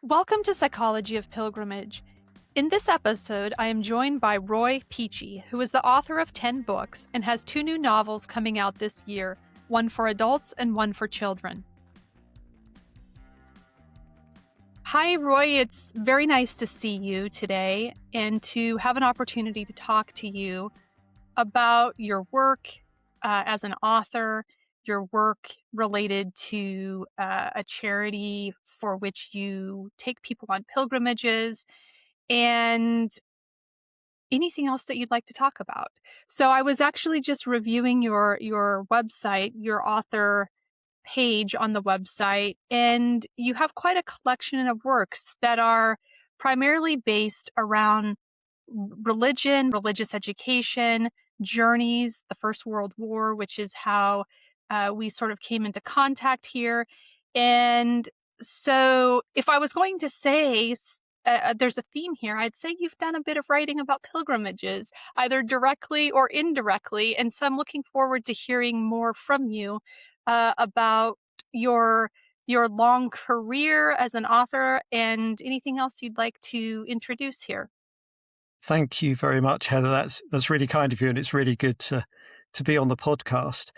Welcome to Psychology of Pilgrimage. In this episode, I am joined by Roy Peachey, who is the author of 10 books and has 2 new novels coming out this year, one for adults and one for children. Hi, Roy. It's very nice to see you today and to have an opportunity to talk to you about your work as an author, your work related to a charity for which you take people on pilgrimages, and anything else that you'd like to talk about. So I was actually just reviewing your website, your author page on the website, and you have quite a collection of works that are primarily based around religion, religious education, journeys, the First World War, which is how we sort of came into contact here. And so if I was going to say there's a theme here, I'd say you've done a bit of writing about pilgrimages, either directly or indirectly. And so I'm looking forward to hearing more from you about your long career as an author and anything else you'd like to introduce here. Thank you very much, Heather. That's really kind of you, and it's really good to be on the podcast.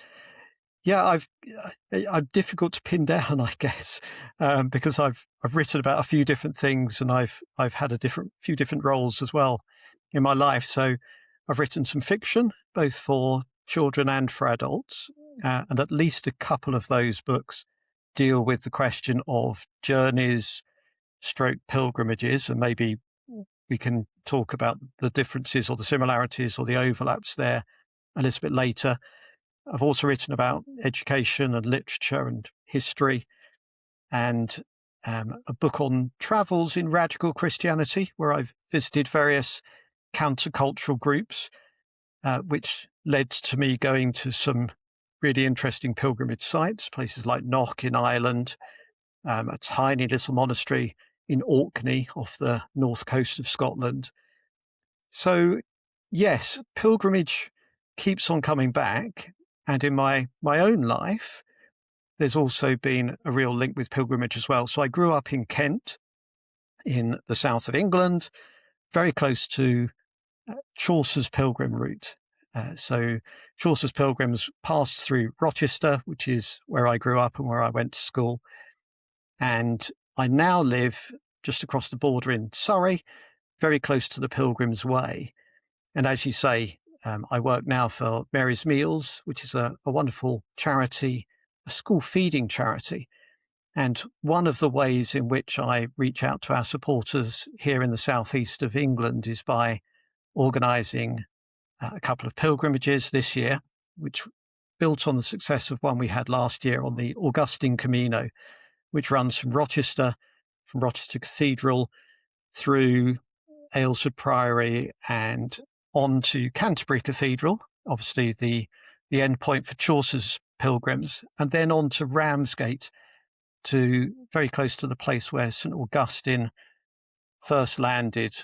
Yeah, I'm difficult to pin down, I guess, because I've written about a few different things, and I've had few different roles as well in my life. So I've written some fiction, both for children and for adults, and at least a couple of those books deal with the question of journeys, stroke pilgrimages, and maybe we can talk about the differences or the similarities or the overlaps there a little bit later. I've also written about education and literature and history, and a book on travels in radical Christianity, where I've visited various countercultural groups, which led to me going to some really interesting pilgrimage sites, places like Knock in Ireland, a tiny little monastery in Orkney off the north coast of Scotland. So, yes, pilgrimage keeps on coming back. And in my own life, there's also been a real link with pilgrimage as well. So I grew up in Kent, in the south of England, very close to Chaucer's pilgrim route. So Chaucer's pilgrims passed through Rochester, which is where I grew up and where I went to school. And I now live just across the border in Surrey, very close to the Pilgrim's Way. And as you say, I work now for Mary's Meals, which is a wonderful charity, a school feeding charity. And one of the ways in which I reach out to our supporters here in the southeast of England is by organising a couple of pilgrimages this year, which built on the success of one we had last year on the Augustine Camino, which runs from Rochester Cathedral through Aylesford Priory and on to Canterbury Cathedral, obviously the end point for Chaucer's pilgrims, and then on to Ramsgate, to very close to the place where St. Augustine first landed,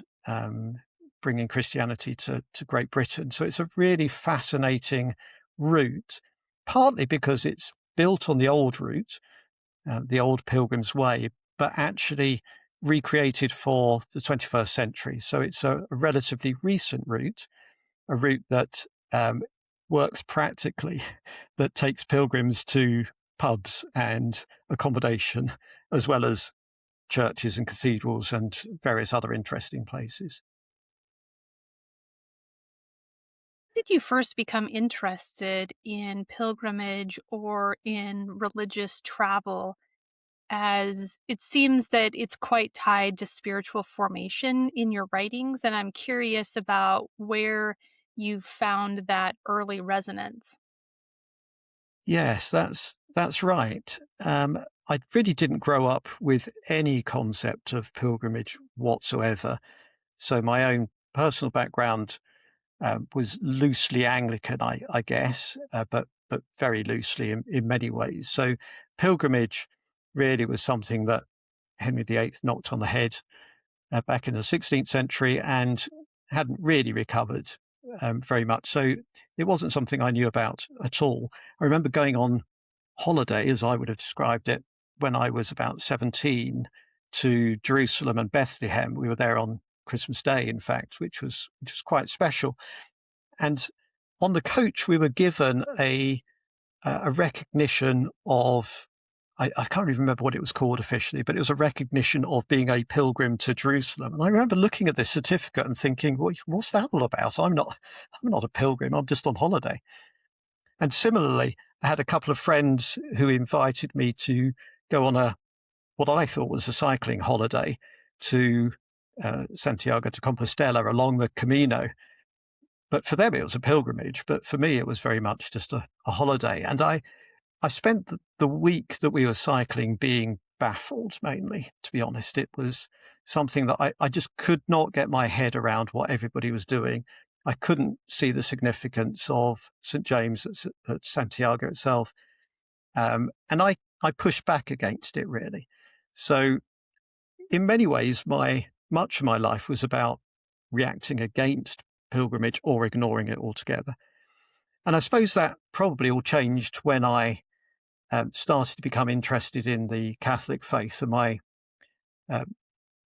bringing Christianity to Great Britain. So it's a really fascinating route, partly because it's built on the old route, the old Pilgrim's Way, but actually recreated for the 21st century. So it's a relatively recent route, a route that works practically, that takes pilgrims to pubs and accommodation, as well as churches and cathedrals and various other interesting places. Did you first become interested in pilgrimage or in religious travel, as it seems that it's quite tied to spiritual formation in your writings? And I'm curious about where you've found that early resonance. Yes, that's right. I really didn't grow up with any concept of pilgrimage whatsoever. So my own personal background was loosely Anglican, I guess, but very loosely in many ways. So pilgrimage really was something that Henry VIII knocked on the head back in the 16th century and hadn't really recovered very much. So it wasn't something I knew about at all. I remember going on holiday, as I would have described it, when I was about 17 to Jerusalem and Bethlehem. We were there on Christmas Day, in fact, which was quite special. And on the coach, we were given a recognition of, I can't even remember what it was called officially, but it was a recognition of being a pilgrim to Jerusalem. And I remember looking at this certificate and thinking, well, what's that all about? I'm not a pilgrim. I'm just on holiday. And similarly, I had a couple of friends who invited me to go on what I thought was a cycling holiday to Santiago de Compostela along the Camino. But for them, it was a pilgrimage. But for me, it was very much just a holiday. And I spent the week that we were cycling being baffled, mainly, to be honest. It was something that I just could not get my head around what everybody was doing. I couldn't see the significance of St. James at Santiago itself. And I pushed back against it, really. So in many ways, much of my life was about reacting against pilgrimage or ignoring it altogether. And I suppose that probably all changed when I started to become interested in the Catholic faith. And my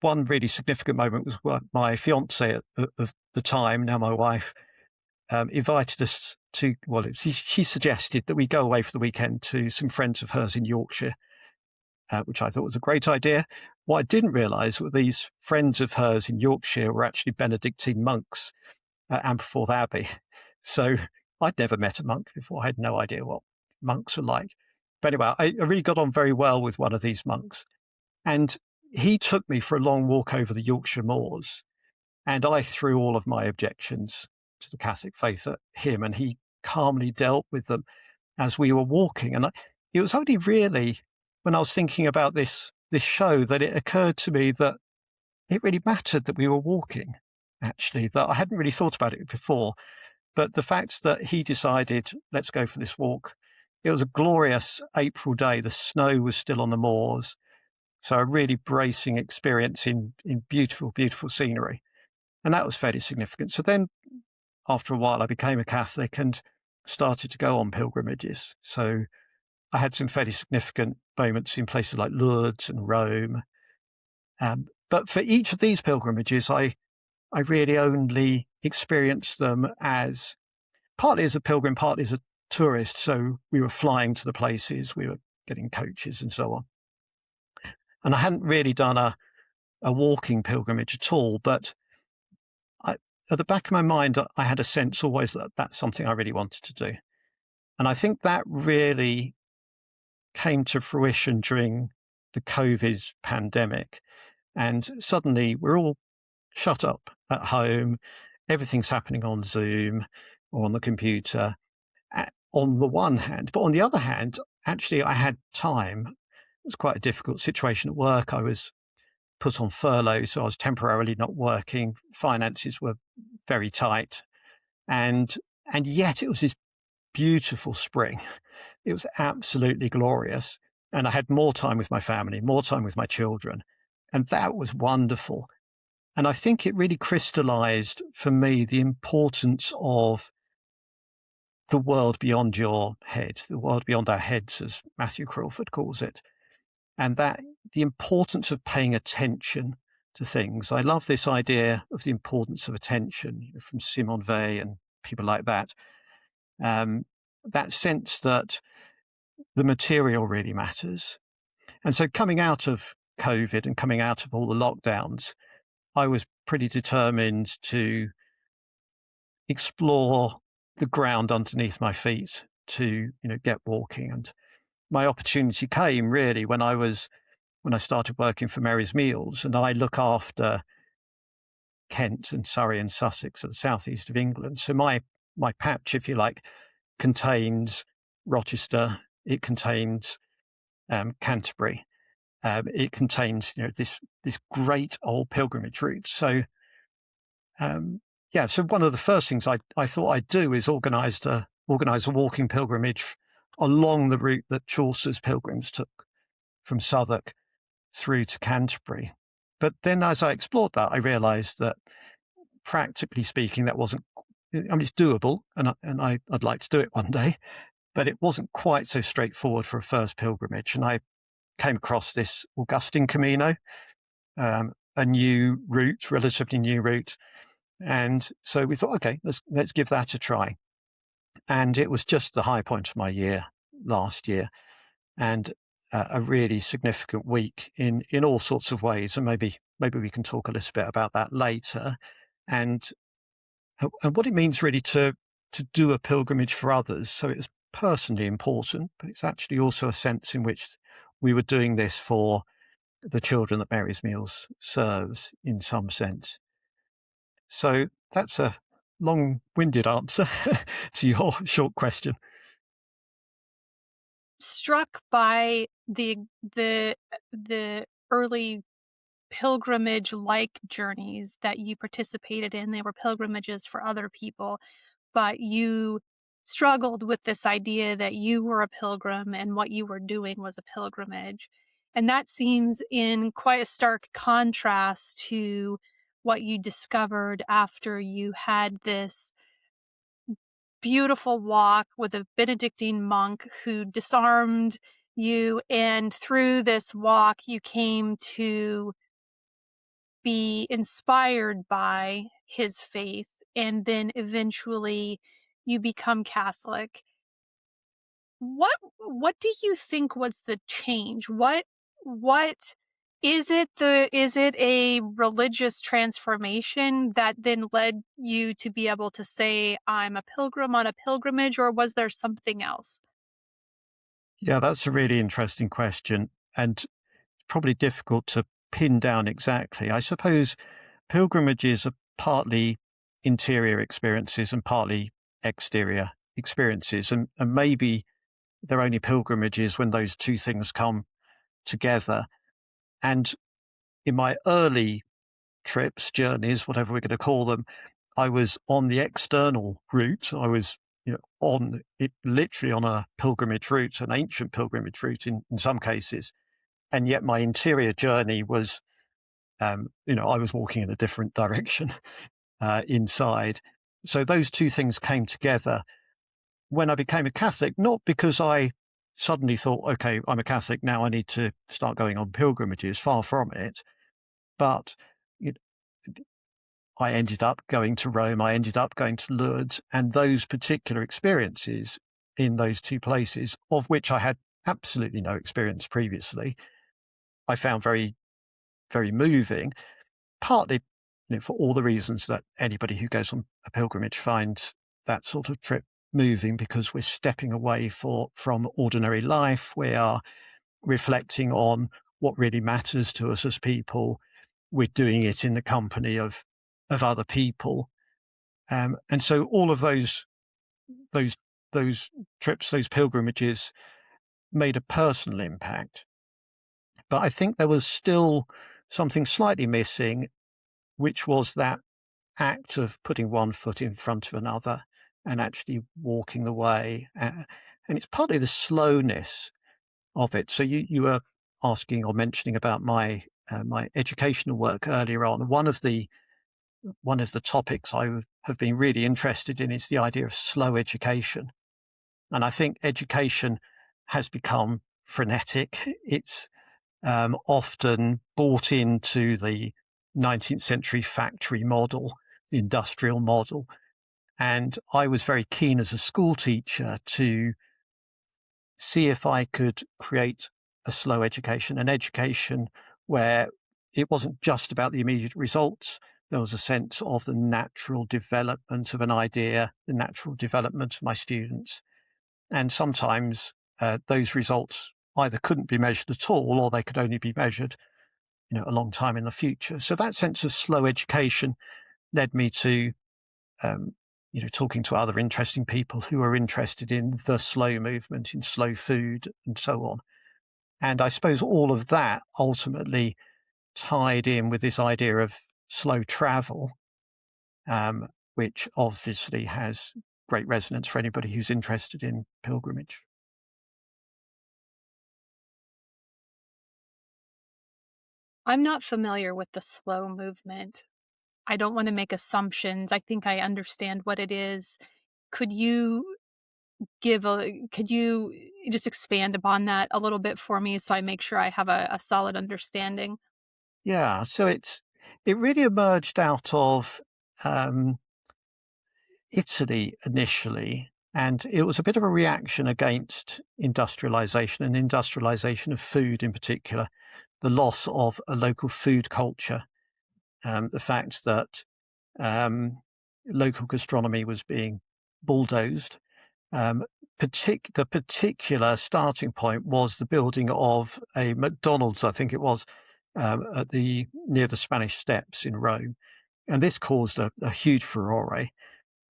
one really significant moment was when my fiancée of the time, now my wife, invited us to, she suggested that we go away for the weekend to some friends of hers in Yorkshire, which I thought was a great idea. What I didn't realise were these friends of hers in Yorkshire were actually Benedictine monks at Aberforth Abbey. So I'd never met a monk before. I had no idea what monks were like. But anyway, I really got on very well with one of these monks. And he took me for a long walk over the Yorkshire moors. And I threw all of my objections to the Catholic faith at him, and he calmly dealt with them as we were walking. And it was only really when I was thinking about this show that it occurred to me that it really mattered that we were walking, actually, that I hadn't really thought about it before. But the fact that he decided, let's go for this walk, it was a glorious April day. The snow was still on the moors. So a really bracing experience in beautiful, beautiful scenery. And that was fairly significant. So then after a while, I became a Catholic and started to go on pilgrimages. So I had some fairly significant moments in places like Lourdes and Rome. But for each of these pilgrimages, I really only experienced them as partly as a pilgrim, partly as a tourist. So we were flying to the places, we were getting coaches and so on. And I hadn't really done a walking pilgrimage at all, but at the back of my mind, I had a sense always that that's something I really wanted to do. And I think that really came to fruition during the COVID pandemic. And suddenly we're all shut up at home. Everything's happening on Zoom or on the computer on the one hand. But on the other hand, actually, I had time. It was quite a difficult situation at work. I was put on furlough, so I was temporarily not working. Finances were very tight. And yet it was this beautiful spring. It was absolutely glorious. And I had more time with my family, more time with my children. And that was wonderful. And I think it really crystallized for me the importance of the world beyond your head, the world beyond our heads, as Matthew Crawford calls it. And that the importance of paying attention to things. I love this idea of the importance of attention from Simone Weil and people like that. That sense that the material really matters. And so coming out of COVID and coming out of all the lockdowns, I was pretty determined to explore the ground underneath my feet, to get walking. And my opportunity came really when I started working for Mary's Meals, and I look after Kent and Surrey and Sussex at the southeast of England. So my patch, if you like, contains Rochester, it contains Canterbury, it contains this great old pilgrimage route. So so one of the first things I thought I'd do is organise a walking pilgrimage along the route that Chaucer's pilgrims took from Southwark through to Canterbury. But then as I explored that, I realised that practically speaking, that wasn't, it's doable and I'd like to do it one day, but it wasn't quite so straightforward for a first pilgrimage. And I came across this Augustine Camino, a new route, relatively new route. And so we thought, okay, let's give that a try. And it was just the high point of my year last year, and a really significant week in all sorts of ways. And maybe we can talk a little bit about that later, and what it means really to do a pilgrimage for others. So it's personally important, but it's actually also a sense in which we were doing this for the children that Mary's Meals serves in some sense. So that's a long-winded answer to your short question. Struck by the early pilgrimage-like journeys that you participated in. They were pilgrimages for other people, but you struggled with this idea that you were a pilgrim and what you were doing was a pilgrimage. And that seems in quite a stark contrast to what you discovered after you had this beautiful walk with a Benedictine monk who disarmed you. And through this walk, you came to be inspired by his faith. And then eventually you become Catholic. What do you think was the change? What is it a religious transformation that then led you to be able to say I'm a pilgrim on a pilgrimage, or was there something else? Yeah, that's a really interesting question, and probably difficult to pin down exactly. I suppose pilgrimages are partly interior experiences and partly exterior experiences, and maybe they're only pilgrimages when those two things come together. And in my early trips, journeys, whatever we're going to call them, I was on the external route. I was, on it, literally on a pilgrimage route, an ancient pilgrimage route in some cases. And yet my interior journey was, I was walking in a different direction inside. So those two things came together when I became a Catholic, not because I suddenly thought, okay, I'm a Catholic, now I need to start going on pilgrimages, far from it. But you I ended up going to Rome, I ended up going to Lourdes, and those particular experiences in those two places, of which I had absolutely no experience previously, I found very, very moving, partly for all the reasons that anybody who goes on a pilgrimage finds that sort of trip moving, because we're stepping away from ordinary life. We are reflecting on what really matters to us as people. We're doing it in the company of other people. And so all of those those trips, those pilgrimages made a personal impact. But I think there was still something slightly missing, which was that act of putting one foot in front of another and actually walking the way. And it's partly the slowness of it. So you were asking or mentioning about my my educational work earlier on. One of the topics I have been really interested in is the idea of slow education. And I think education has become frenetic. It's often bought into the 19th century factory model, the industrial model. And I was very keen as a school teacher to see if I could create a slow education, an education where it wasn't just about the immediate results. There was a sense of the natural development of an idea, the natural development of my students. And sometimes those results either couldn't be measured at all, or they could only be measured, a long time in the future. So that sense of slow education led me to, talking to other interesting people who are interested in the slow movement, in slow food, and so on. And I suppose all of that ultimately tied in with this idea of slow travel, which obviously has great resonance for anybody who's interested in pilgrimage. I'm not familiar with the slow movement. I don't want to make assumptions. I think I understand what it is. Could you could you just expand upon that a little bit for me so I make sure I have a solid understanding? Yeah, so it really emerged out of um, Italy initially, and it was a bit of a reaction against industrialization and industrialization of food in particular, the loss of a local food culture, the fact that um, local gastronomy was being bulldozed. Um, the particular starting point was the building of a McDonald's, I think it was, at the near the Spanish Steps in Rome, and this caused a huge furore.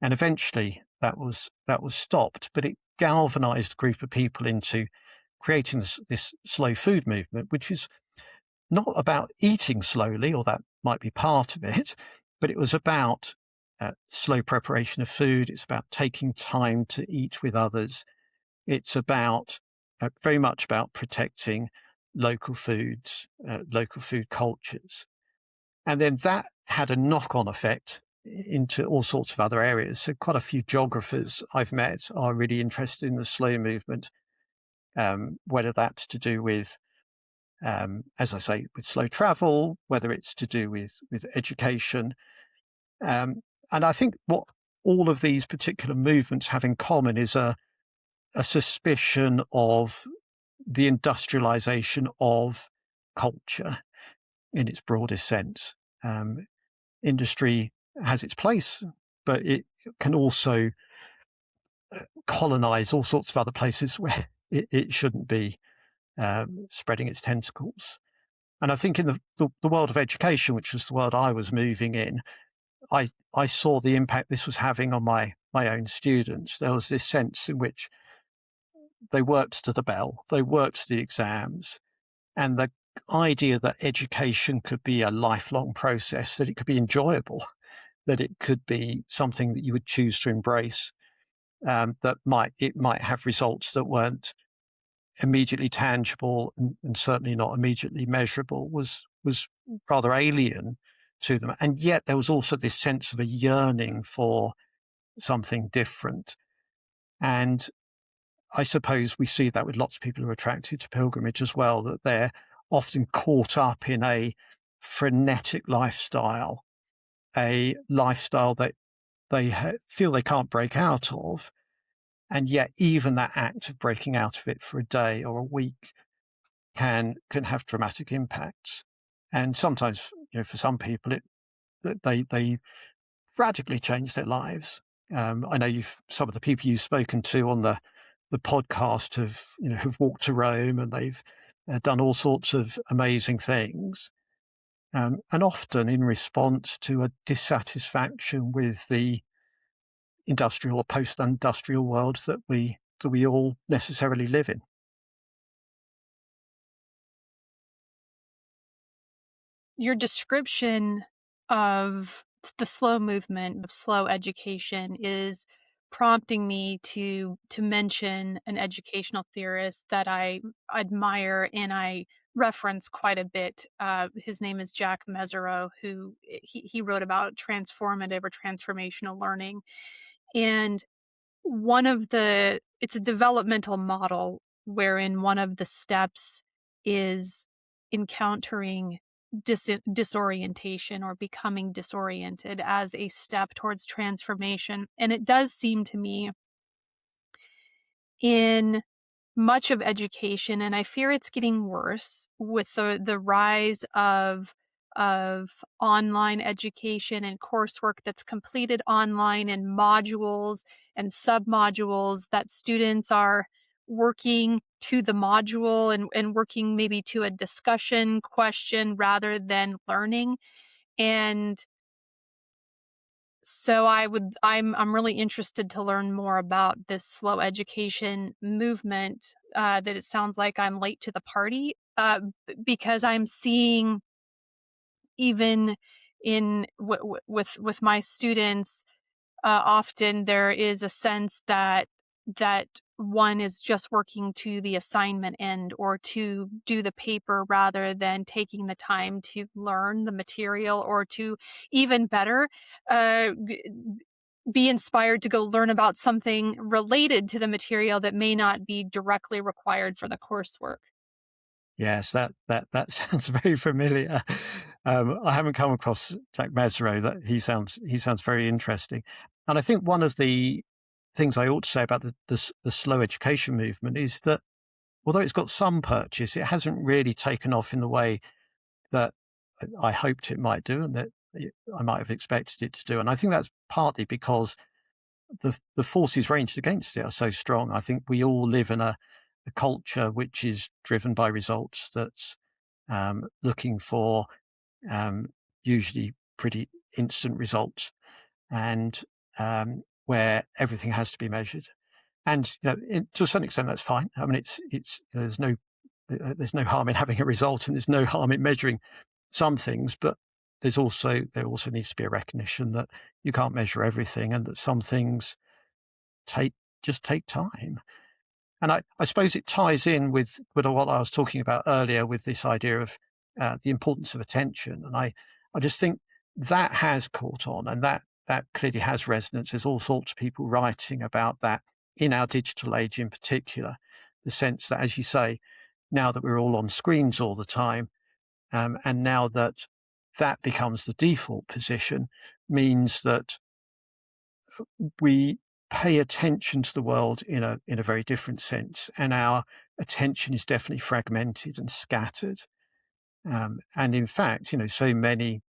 And eventually, that was stopped, but it galvanized a group of people into creating this slow food movement, which is not about eating slowly, or that might be part of it, but it was about slow preparation of food. It's about taking time to eat with others. It's about very much about protecting local foods, local food cultures. And then that had a knock-on effect into all sorts of other areas. So quite a few geographers I've met are really interested in the slow movement, whether that's to do with, as I say, with slow travel, whether it's to do with education. And I think what all of these particular movements have in common is a suspicion of the industrialization of culture in its broadest sense. Industry has its place, but it can also colonize all sorts of other places where it shouldn't be spreading its tentacles. And I think in the world of education, which was the world I was moving in, I saw the impact this was having on my own students. There was this sense in which they worked to the bell, they worked to the exams, and the idea that education could be a lifelong process, that it could be enjoyable, that it could be something that you would choose to embrace, that might have results that weren't immediately tangible and certainly not immediately measurable was rather alien to them. And yet there was also this sense of a yearning for something different. And I suppose we see that with lots of people who are attracted to pilgrimage as well, that they're often caught up in a frenetic lifestyle, a lifestyle that they feel they can't break out of. And yet even that act of breaking out of it for a day or a week can have dramatic impacts. And sometimes, for some people, they radically change their lives. I know some of the people you've spoken to on the podcast have walked to Rome, and they've done all sorts of amazing things, and often in response to a dissatisfaction with the industrial or post-industrial world that we all necessarily live in. Your description of the slow movement of slow education is prompting me to mention an educational theorist that I admire and I reference quite a bit. His name is Jack Mesereau, who he wrote about transformative or transformational learning. And it's a developmental model wherein one of the steps is encountering disorientation or becoming disoriented as a step towards transformation. And it does seem to me in much of education, and I fear it's getting worse with the rise of online education and coursework that's completed online and modules and submodules that students are working to the module and working maybe to a discussion question rather than learning. And so I'm really interested to learn more about this slow education movement, that it sounds like I'm late to the party, because I'm seeing even in with my students, often there is a sense that one is just working to the assignment end or to do the paper rather than taking the time to learn the material or to even better, uh, be inspired to go learn about something related to the material that may not be directly required for the coursework. Yes, that sounds very familiar. I haven't come across Jack Mesereau. That he sounds very interesting, and I think one of the things I ought to say about the slow education movement is that although it's got some purchase, it hasn't really taken off in the way that I hoped it might do, and that I might have expected it to do. And I think that's partly because the forces ranged against it are so strong. I think we all live in a culture which is driven by results, that's looking for usually pretty instant results, and where everything has to be measured. And to a certain extent, that's fine. I mean, it's there's no harm in having a result, and there's no harm in measuring some things, but there also needs to be a recognition that you can't measure everything, and that some things take take time. And I suppose it ties in with what I was talking about earlier, with this idea of the importance of attention. And I just think that has caught on, and that clearly has resonance. There's all sorts of people writing about that in our digital age in particular. The sense that, as you say, now that we're all on screens all the time, and now that that becomes the default position, means that we pay attention to the world in a very different sense, and our attention is definitely fragmented and scattered. And in fact, so many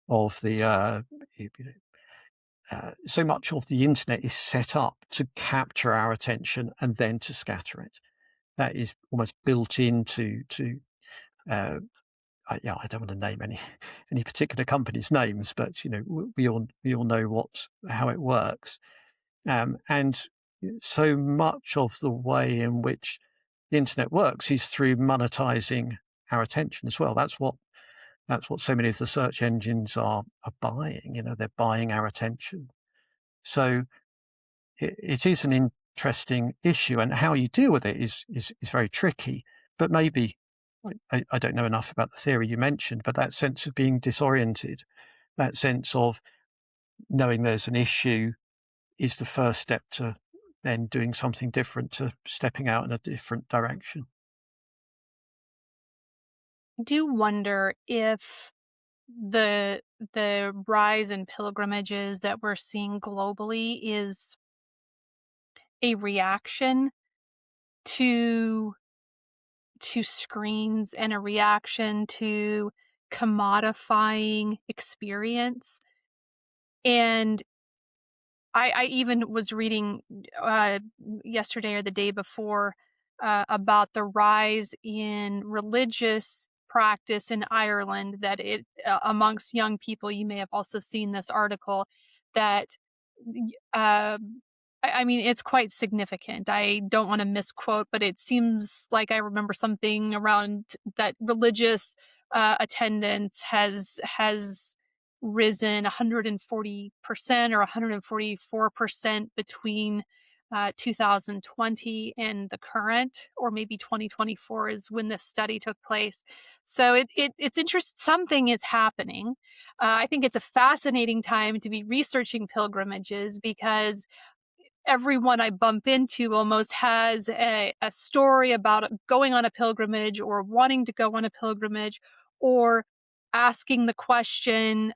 of the so much of the internet is set up to capture our attention and then to scatter it. That is almost built into uh, I don't want to name any particular company's names, but we all know how it works. And so much of the way in which the internet works is through monetizing our attention as well. That's what so many of the search engines are buying. They're buying our attention. So it is an interesting issue, and how you deal with it is very tricky. But maybe I don't know enough about the theory you mentioned, but that sense of being disoriented, that sense of knowing there's an issue, is the first step to then doing something different, to stepping out in a different direction. I do wonder if the the rise in pilgrimages that we're seeing globally is a reaction to screens, and a reaction to commodifying experience. And I even was reading yesterday or the day before about the rise in religious practice in Ireland, that it amongst young people. You may have also seen this article that uh, I mean, it's quite significant. I don't want to misquote, but it seems like I remember something around that religious attendance has risen 140% or 144% between 2020 and the current, or maybe 2024 is when this study took place. So it's interesting. Something is happening. I think it's a fascinating time to be researching pilgrimages, because everyone I bump into almost has a story about going on a pilgrimage, or wanting to go on a pilgrimage, or asking the question,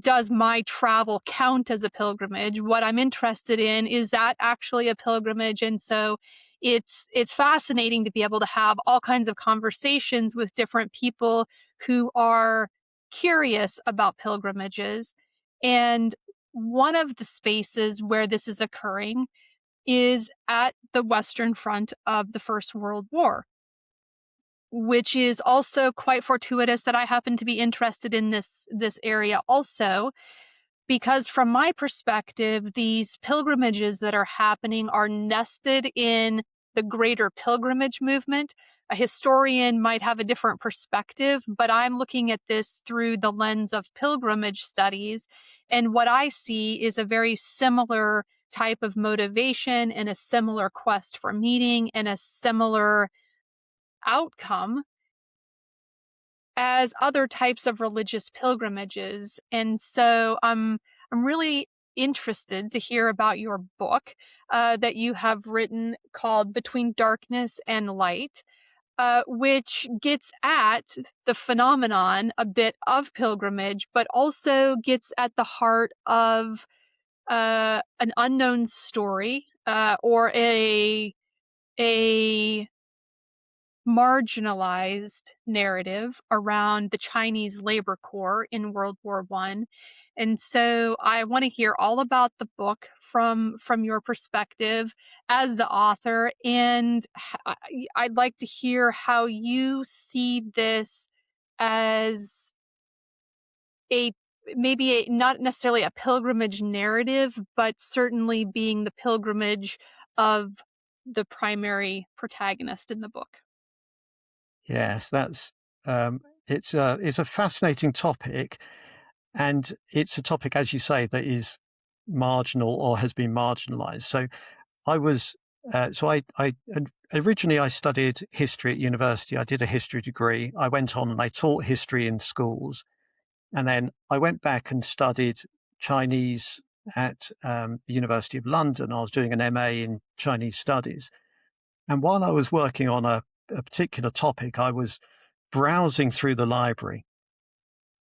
does my travel count as a pilgrimage? What I'm interested in, is that actually a pilgrimage? And so it's fascinating to be able to have all kinds of conversations with different people who are curious about pilgrimages. And one of the spaces where this is occurring is at the Western Front of the First World War, which is also quite fortuitous that I happen to be interested in this area also, because from my perspective, these pilgrimages that are happening are nested in the greater pilgrimage movement. A historian might have a different perspective, but I'm looking at this through the lens of pilgrimage studies. And what I see is a very similar type of motivation, and a similar quest for meaning, and a similar outcome as other types of religious pilgrimages. And so I'm really interested to hear about your book that you have written called Between Darkness and Light, which gets at the phenomenon a bit of pilgrimage, but also gets at the heart of an unknown story or a marginalized narrative around the Chinese labor corps in World War One. And so I want to hear all about the book from your perspective as the author, and I'd like to hear how you see this as a maybe not necessarily a pilgrimage narrative, but certainly being the pilgrimage of the primary protagonist in the book. Yes, that's it's a fascinating topic, and it's a topic, as you say, that is marginal or has been marginalized. So I was I originally I studied history at university. I did a history degree. I went on and I taught history in schools, and then I went back and studied Chinese at the University of London. I was doing an MA in Chinese studies, and while I was working on a particular topic, I was browsing through the library.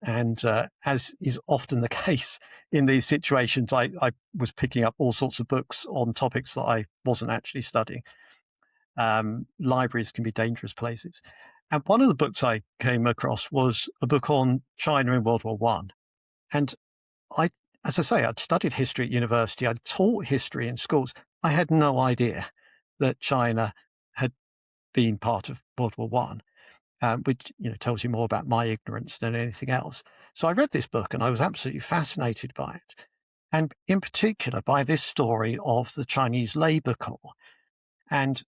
And as is often the case in these situations, I was picking up all sorts of books on topics that I wasn't actually studying. Libraries can be dangerous places. And one of the books I came across was a book on China in World War One. And I, as I say, I'd studied history at university. I'd taught history in schools. I had no idea that China had been part of World War One, which tells you more about my ignorance than anything else. So I read this book and I was absolutely fascinated by it, and in particular by this story of the Chinese Labor Corps. And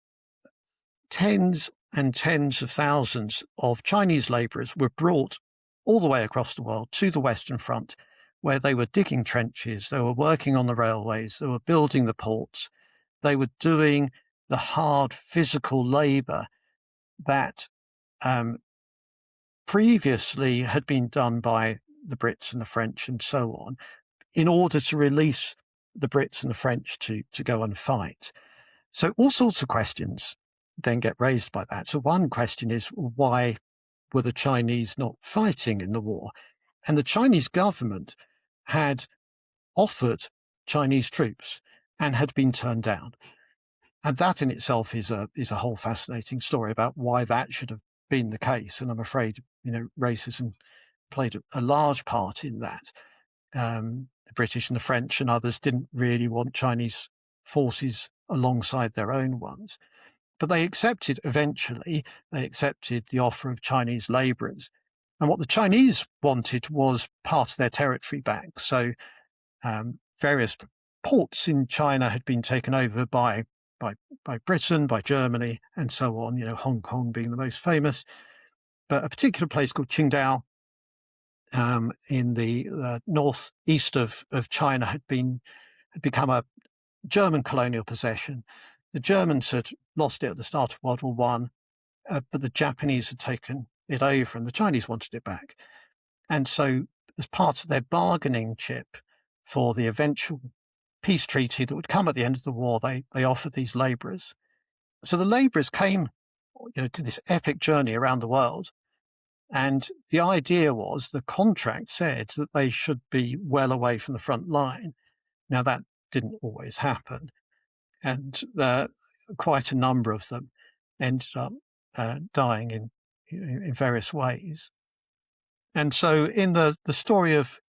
tens and tens of thousands of Chinese laborers were brought all the way across the world to the Western Front, where they were digging trenches, they were working on the railways, they were building the ports, they were doing the hard physical labor that previously had been done by the Brits and the French and so on, in order to release the Brits and the French to go and fight. So all sorts of questions then get raised by that. So one question is, why were the Chinese not fighting in the war? And the Chinese government had offered Chinese troops and had been turned down. And that in itself is a whole fascinating story about why that should have been the case. And I'm afraid, racism played a large part in that. The British and the French and others didn't really want Chinese forces alongside their own ones. But they accepted eventually, they accepted the offer of Chinese laborers. And what the Chinese wanted was part of their territory back. So various ports in China had been taken over by Britain, by Germany, and so on, Hong Kong being the most famous. But a particular place called Qingdao in the northeast of China had become a German colonial possession. The Germans had lost it at the start of World War One, but the Japanese had taken it over and the Chinese wanted it back. And so as part of their bargaining chip for the eventual peace treaty that would come at the end of the war, they offered these laborers. So the laborers came to this epic journey around the world. And the idea was, the contract said that they should be well away from the front line. Now, that didn't always happen. And quite a number of them ended up dying in various ways. And so in the story of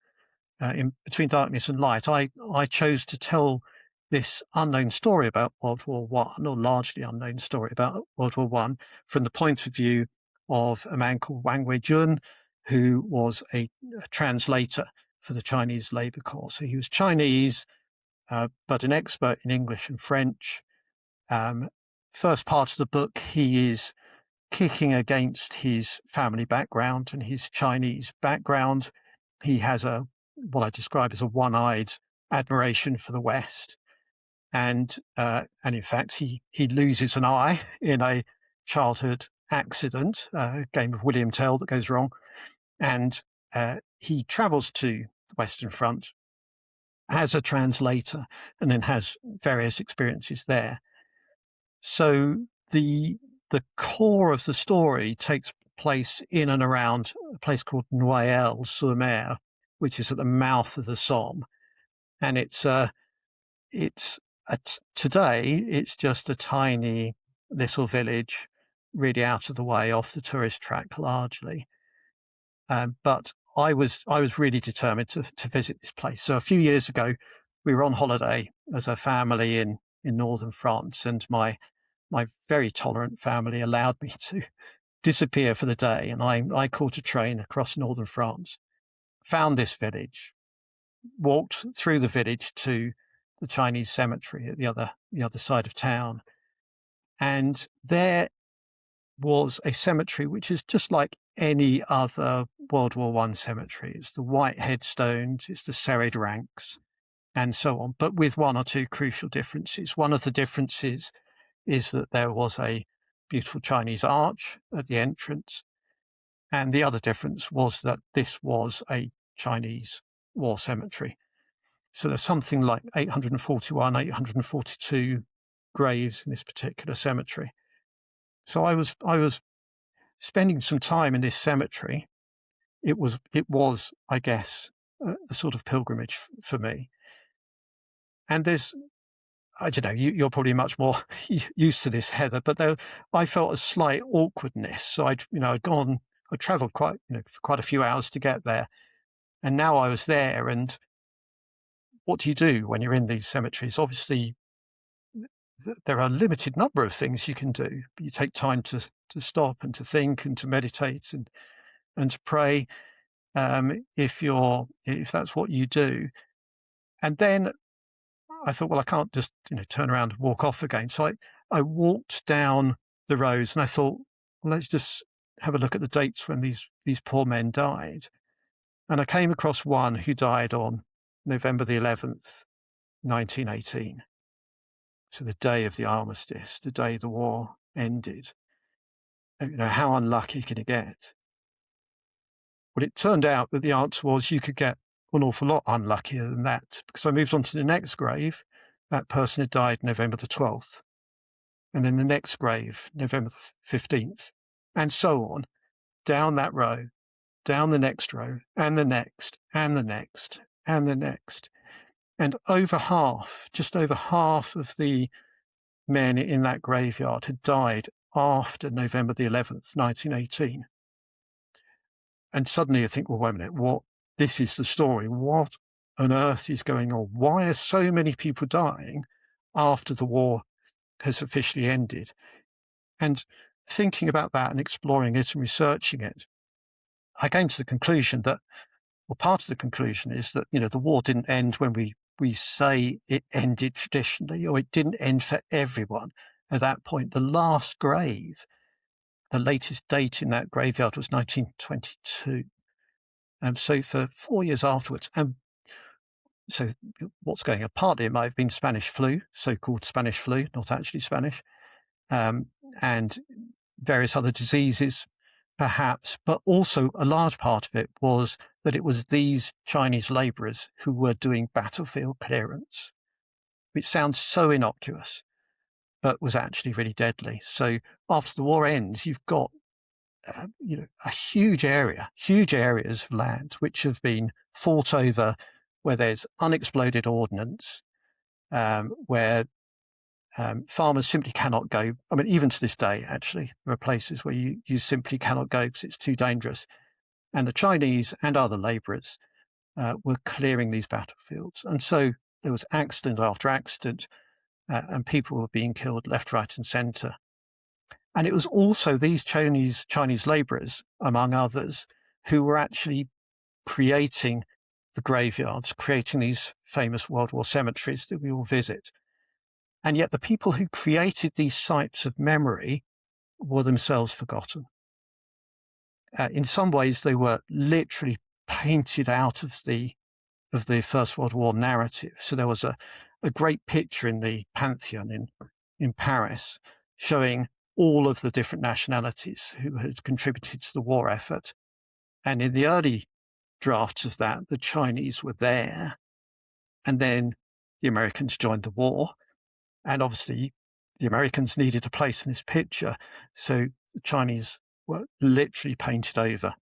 in Between Darkness and Light, I chose to tell this unknown story about World War One, or largely unknown story about World War One, from the point of view of a man called Wang Weijun, who was a translator for the Chinese Labor Corps. So he was Chinese, but an expert in English and French. First part of the book, he is kicking against his family background and his Chinese background. He has what I describe as a one-eyed admiration for the West. And in fact, he loses an eye in a childhood accident, a game of William Tell that goes wrong. And he travels to the Western Front as a translator and then has various experiences there. So the core of the story takes place in and around a place called Noyelles-sur-Mer, which is at the mouth of the Somme, and today it's just a tiny little village, really out of the way, off the tourist track largely. But I was really determined to visit this place. So a few years ago, we were on holiday as a family in northern France, and my very tolerant family allowed me to disappear for the day, and I caught a train across northern France, found this village, walked through the village to the Chinese cemetery at the other side of town, and there was a cemetery which is just like any other World War I cemetery. It's the white headstones, it's the serried ranks, and so on, but with one or two crucial differences. One of the differences is that there was a beautiful Chinese arch at the entrance, and the other difference was that this was a Chinese war cemetery. So there's something like 841, 842 graves in this particular cemetery. So I was spending some time in this cemetery. It was, I guess, a sort of pilgrimage for me. And there's, I don't know, you're probably much more used to this, Heather, but I felt a slight awkwardness. So I traveled for quite a few hours to get there. And now I was there, and what do you do when you're in these cemeteries? Obviously, there are a limited number of things you can do. You take time to stop and to think and to meditate and to pray, if that's what you do. And then I thought, well, I can't just turn around and walk off again. So I walked down the rows, and I thought, well, let's just have a look at the dates when these poor men died. And I came across one who died on November the 11th, 1918. So the day of the armistice, the day the war ended. How unlucky can you get? Well, it turned out that the answer was you could get an awful lot unluckier than that, because I moved on to the next grave. That person had died November the 12th. And then the next grave, November the 15th. And so on, down that row, down the next row, and the next, and the next, and the next. And just over half of the men in that graveyard had died after November the 11th, 1918. And suddenly you think, well, wait a minute, this is the story. What on earth is going on? Why are so many people dying after the war has officially ended? And thinking about that and exploring it and researching it, I came to the conclusion that, well, part of the conclusion is that, the war didn't end when we say it ended traditionally, or it didn't end for everyone at that point. The last grave, the latest date in that graveyard was 1922. So for 4 years afterwards, so what's going on? Partly it might have been Spanish flu, so-called Spanish flu, not actually Spanish, and various other diseases, perhaps, but also a large part of it was that it was these Chinese labourers who were doing battlefield clearance, which sounds so innocuous, but was actually really deadly. So after the war ends, you've got a huge areas of land which have been fought over, where there's unexploded ordnance, where farmers simply cannot go. I mean, even to this day, actually, there are places where you simply cannot go because it's too dangerous. And the Chinese and other labourers were clearing these battlefields. And so there was accident after accident, and people were being killed left, right, and centre. And it was also these Chinese labourers, among others, who were actually creating the graveyards, creating these famous World War cemeteries that we all visit. And yet the people who created these sites of memory were themselves forgotten. In some ways, they were literally painted out of the First World War narrative. So there was a great picture in the Pantheon in Paris showing all of the different nationalities who had contributed to the war effort. And in the early drafts of that, the Chinese were there, And then the Americans joined the war. And obviously, the Americans needed a place in this picture. So the Chinese were literally painted over,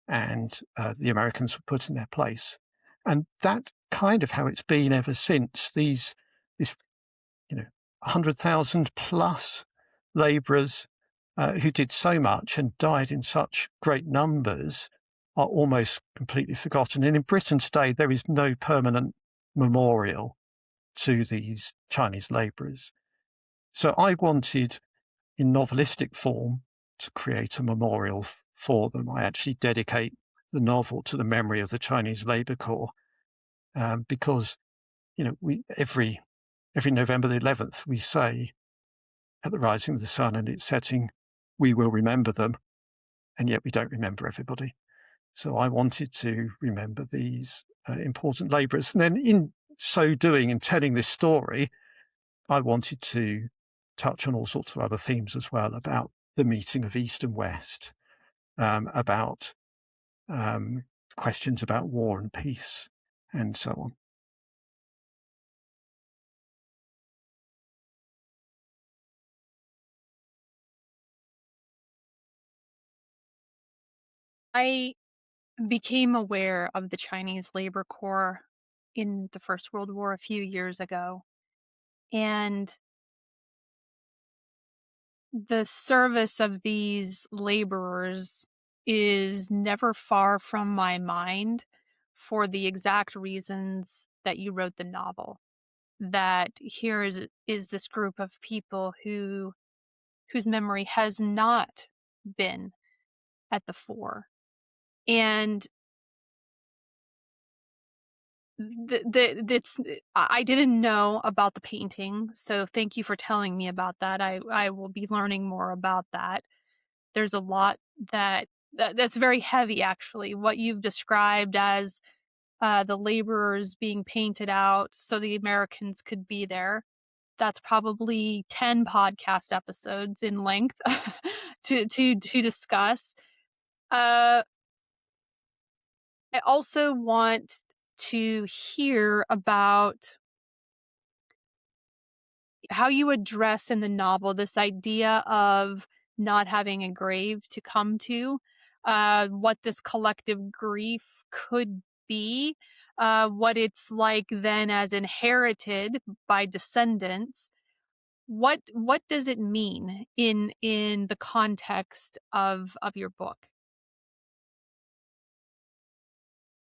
and the Americans were put in their place. And that's kind of how it's been ever since. This 100,000 plus labourers who did so much and died in such great numbers are almost completely forgotten. And in Britain today, there is no permanent memorial to these Chinese labourers. So I wanted, in novelistic form, to create a memorial for them. I actually dedicate the novel to the memory of the Chinese Labour Corps, because we every November the 11th we say, at the rising of the sun and its setting, we will remember them, and yet we don't remember everybody. So I wanted to remember these important labourers, and then in so doing, in telling this story, I wanted to touch on all sorts of other themes as well, about the meeting of East and West, about questions about war and peace, and so on. I became aware of the Chinese Labor Corps in the First World War a few years ago. And the service of these laborers is never far from my mind, for the exact reasons that you wrote the novel. That here is this group of people whose memory has not been at the fore. And I didn't know about the painting, so thank you for telling me about that. I will be learning more about that. There's a lot that's very heavy, actually, what you've described as the laborers being painted out so the Americans could be there. That's probably 10 podcast episodes in length to discuss. I also want to hear about how you address in the novel this idea of not having a grave to come to, what this collective grief could be, what it's like then as inherited by descendants. What does it mean in the context of your book?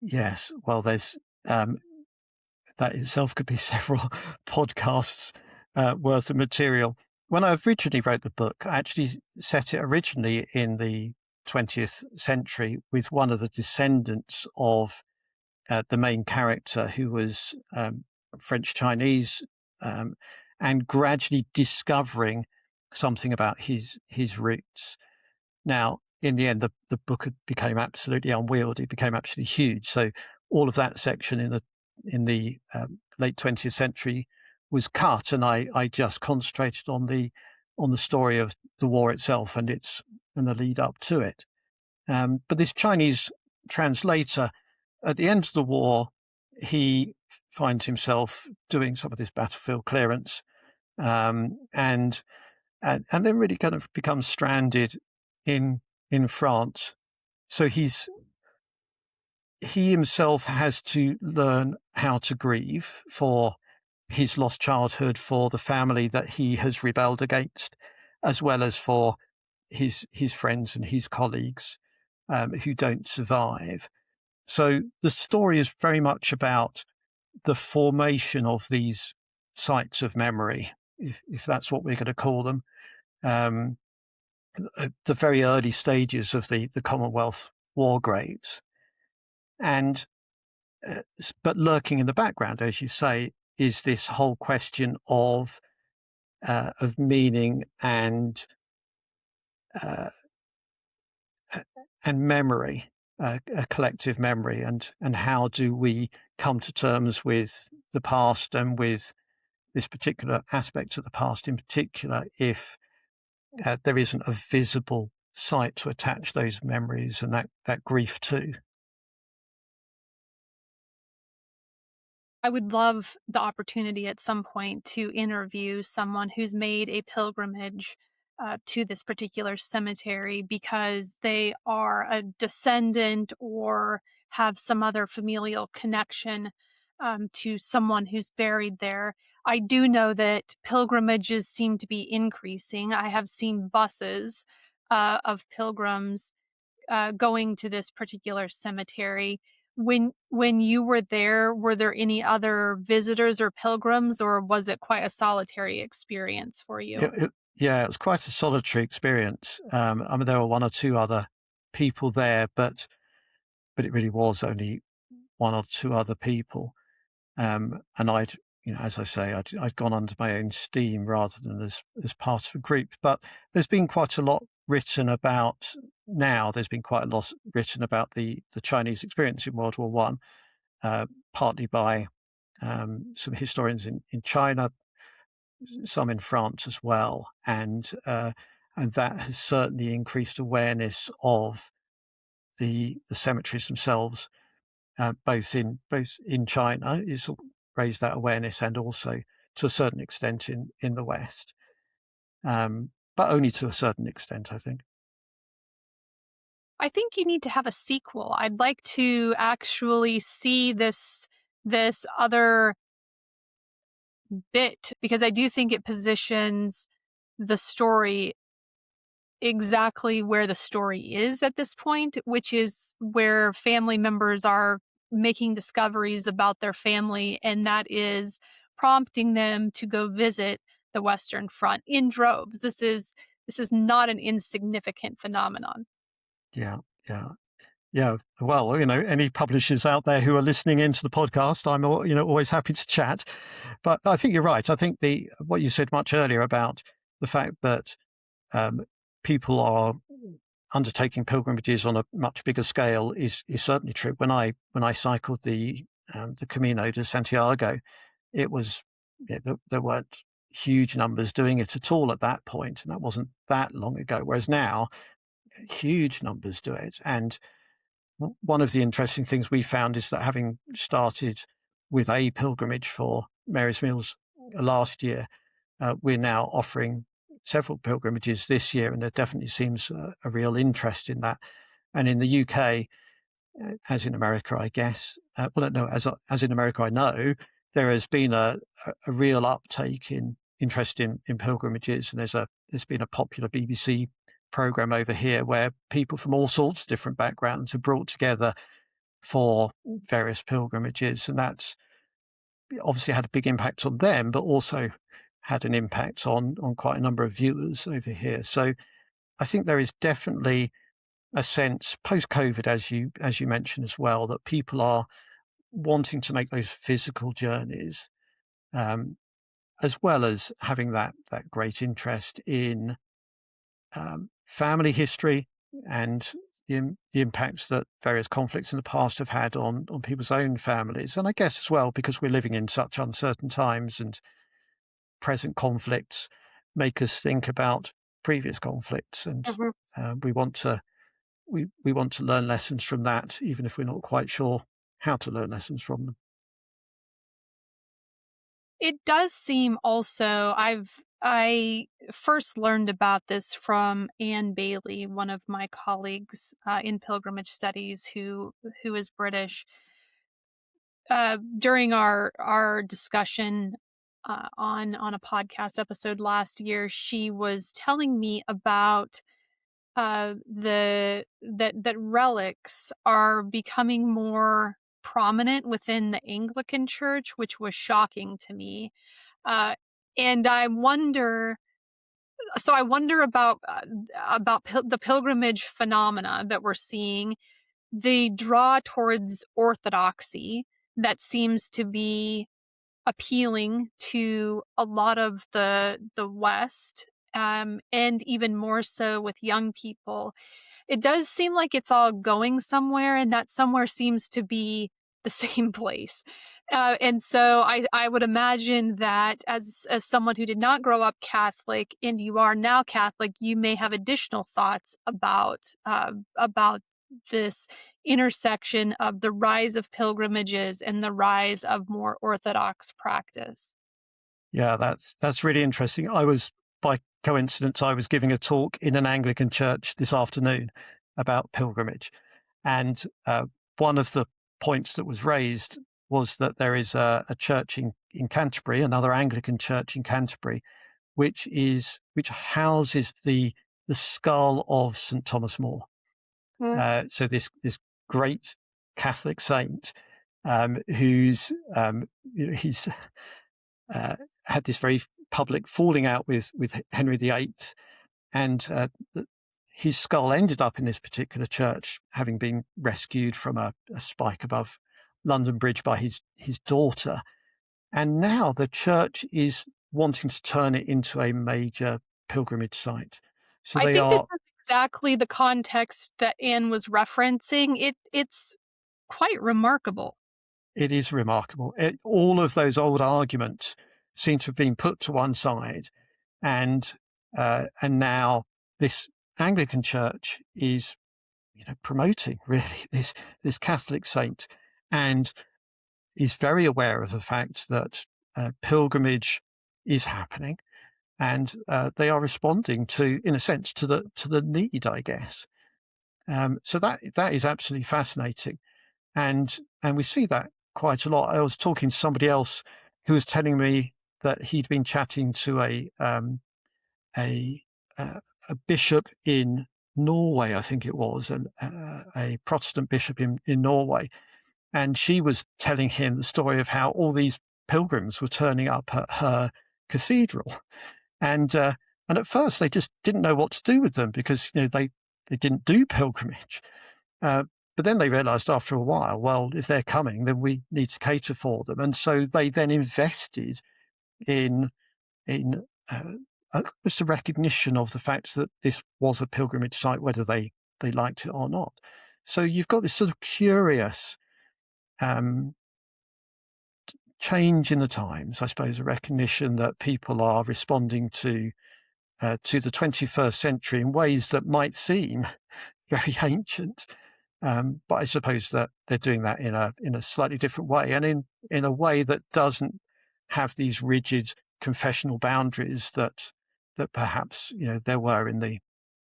Yes, well, there's that itself could be several podcasts worth of material. When I originally wrote the book, I actually set it originally in the 20th century with one of the descendants of the main character, who was French Chinese, and gradually discovering something about his roots. Now, in the end, the book became absolutely unwieldy, became absolutely huge. So all of that section in the late 20th century was cut, and I just concentrated on the story of the war itself and the lead up to it. But this Chinese translator, at the end of the war, he finds himself doing some of this battlefield clearance, and then really kind of becomes stranded in France. So he himself has to learn how to grieve for his lost childhood, for the family that he has rebelled against, as well as for his friends and his colleagues who don't survive. So the story is very much about the formation of these sites of memory, if that's what we're going to call them, the very early stages of the Commonwealth war graves. And but lurking in the background, as you say, is this whole question of meaning and memory, a collective memory, and how do we come to terms with the past and with this particular aspect of the past in particular, if there isn't a visible site to attach those memories and that grief to. I would love the opportunity at some point to interview someone who's made a pilgrimage to this particular cemetery because they are a descendant or have some other familial connection to someone who's buried there. I do know that pilgrimages seem to be increasing. I have seen buses of pilgrims going to this particular cemetery. When you were there any other visitors or pilgrims, or was it quite a solitary experience for you? Yeah, it was quite a solitary experience. I mean, there were one or two other people there, but it really was only one or two other people. And I'd, as I say, I'd gone under my own steam rather than as part of a group. But there's been quite a lot written about now. There's been quite a lot written about the Chinese experience in World War One, partly by some historians in China, some in France as well, and that has certainly increased awareness of the cemeteries themselves, both in China. It's raised that awareness, and also to a certain extent in the West, but only to a certain extent, I think. I think you need to have a sequel. I'd like to actually see this other bit because I do think it positions the story exactly where the story is at this point, which is where family members are making discoveries about their family, and that is prompting them to go visit the Western Front in droves. This is not an insignificant phenomenon. Yeah, yeah. Yeah, well, any publishers out there who are listening into the podcast, I'm always happy to chat. But I think you're right. I think what you said much earlier about the fact that um, people are undertaking pilgrimages on a much bigger scale is certainly true. When I cycled the Camino de Santiago, it was there weren't huge numbers doing it at all at that point, and that wasn't that long ago. Whereas now, huge numbers do it, and one of the interesting things we found is that having started with a pilgrimage for Mary's Meals last year, we're now offering several pilgrimages this year, and there definitely seems a real interest in that. And in the UK, as in America, I guess, well, no, as in America, I know there has been a real uptake in interest in pilgrimages, and there's been a popular BBC program over here where people from all sorts of different backgrounds are brought together for various pilgrimages, and that's obviously had a big impact on them, but also had an impact on quite a number of viewers over here. So I think there is definitely a sense post-COVID, as you mentioned as well, that people are wanting to make those physical journeys, um, as well as having that great interest in family history and the impacts that various conflicts in the past have had on people's own families. And I guess as well, because we're living in such uncertain times and present conflicts make us think about previous conflicts, and Mhm. we want to we want to learn lessons from that, even if we're not quite sure how to learn lessons from them. It does seem also I first learned about this from Anne Bailey, one of my colleagues in pilgrimage studies who is British. During our discussion on a podcast episode last year, she was telling me about the that relics are becoming more prominent within the Anglican Church, which was shocking to me. Uh, and I wonder about the pilgrimage phenomena that we're seeing, the draw towards orthodoxy that seems to be appealing to a lot of the West, and even more so with young people. It does seem like it's all going somewhere, and that somewhere seems to be the same place. And so I would imagine that as someone who did not grow up Catholic and you are now Catholic, you may have additional thoughts about this intersection of the rise of pilgrimages and the rise of more orthodox practice. Yeah, that's really interesting. By coincidence, I was giving a talk in an Anglican church this afternoon about pilgrimage, and one of the points that was raised was that there is a church in Canterbury, another Anglican church in Canterbury, which houses the skull of St Thomas More. Mm. So this great Catholic saint, who's he's had this very public falling out with Henry VIII, and his skull ended up in this particular church, having been rescued from a spike above London Bridge by his daughter. And now the church is wanting to turn it into a major pilgrimage site. So I they think this are. is exactly the context that Anne was referencing. It's quite remarkable. It is remarkable. All of those old arguments seem to have been put to one side, and now this Anglican Church is, promoting really this Catholic saint, and is very aware of the fact that pilgrimage is happening, and they are responding to, in a sense, to the need, I guess. So that is absolutely fascinating. And we see that quite a lot. I was talking to somebody else who was telling me that he'd been chatting to a a bishop in Norway, I think it was, and a Protestant bishop in Norway, and she was telling him the story of how all these pilgrims were turning up at her cathedral, and uh, and at first they just didn't know what to do with them because they didn't do pilgrimage. Uh, but then they realized after a while, well, if they're coming, then we need to cater for them. And so they then invested in in just a recognition of the fact that this was a pilgrimage site, whether they liked it or not. So you've got this sort of curious um, change in the times, I suppose, a recognition that people are responding to the 21st century in ways that might seem very ancient. But I suppose that they're doing that in a slightly different way, and in a way that doesn't have these rigid confessional boundaries that perhaps there were in the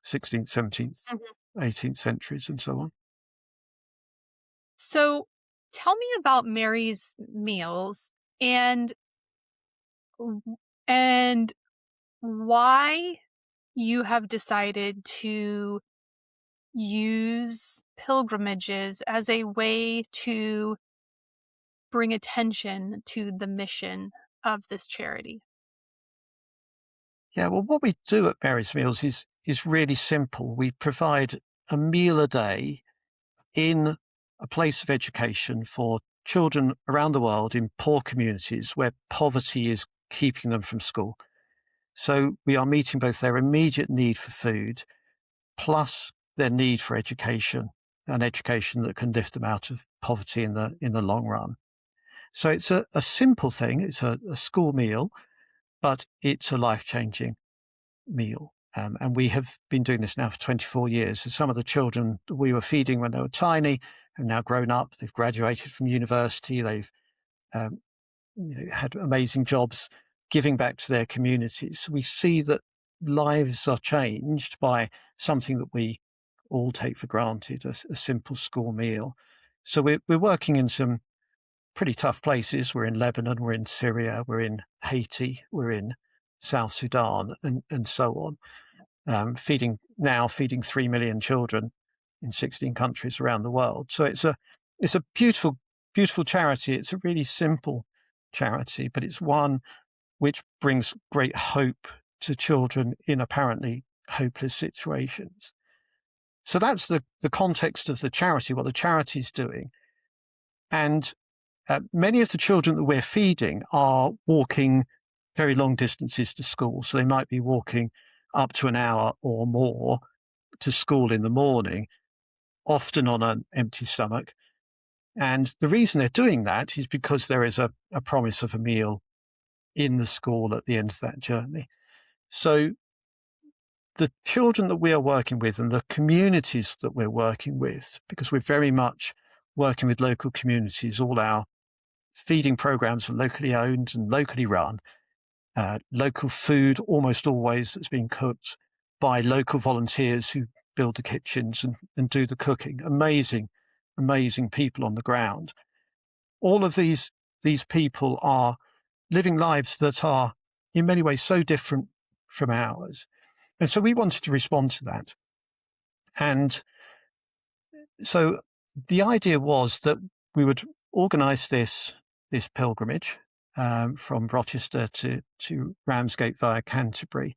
16th, 17th, Mhm. 18th centuries, and so on. So, tell me about Mary's meals and w- and why you have decided to use pilgrimages as a way to bring attention to the mission of this charity. Yeah, well, what we do at Mary's Meals is really simple. We provide a meal a day in a place of education for children around the world in poor communities where poverty is keeping them from school. So we are meeting both their immediate need for food plus their need for education, an education that can lift them out of poverty in the long run. So it's a simple thing. It's a school meal, but it's a life-changing meal. And we have been doing this now for 24 years. So some of the children that we were feeding when they were tiny have now grown up. They've graduated from university. They've um, had amazing jobs giving back to their communities. So we see that lives are changed by something that we all take for granted, a simple school meal. So we're working in some pretty tough places. We're in Lebanon, we're in Syria, we're in Haiti, we're in South Sudan, and so on. Feeding 3 million children in 16 countries around the world. So it's a beautiful charity. It's a really simple charity, but it's one which brings great hope to children in apparently hopeless situations. So that's the context of the charity, what the charity is doing. And many of the children that we're feeding are walking very long distances to school. So they might be walking up to an hour or more to school in the morning, often on an empty stomach. And the reason they're doing that is because there is a promise of a meal in the school at the end of that journey. So the children that we are working with and the communities that we're working with, because we're very much working with local communities, all our feeding programs are locally owned and locally run. Local food almost always that's being cooked by local volunteers who build the kitchens and do the cooking. Amazing, amazing people on the ground. All of these people are living lives that are in many ways so different from ours. And so we wanted to respond to that. And so the idea was that we would organise this pilgrimage from Rochester to Ramsgate via Canterbury,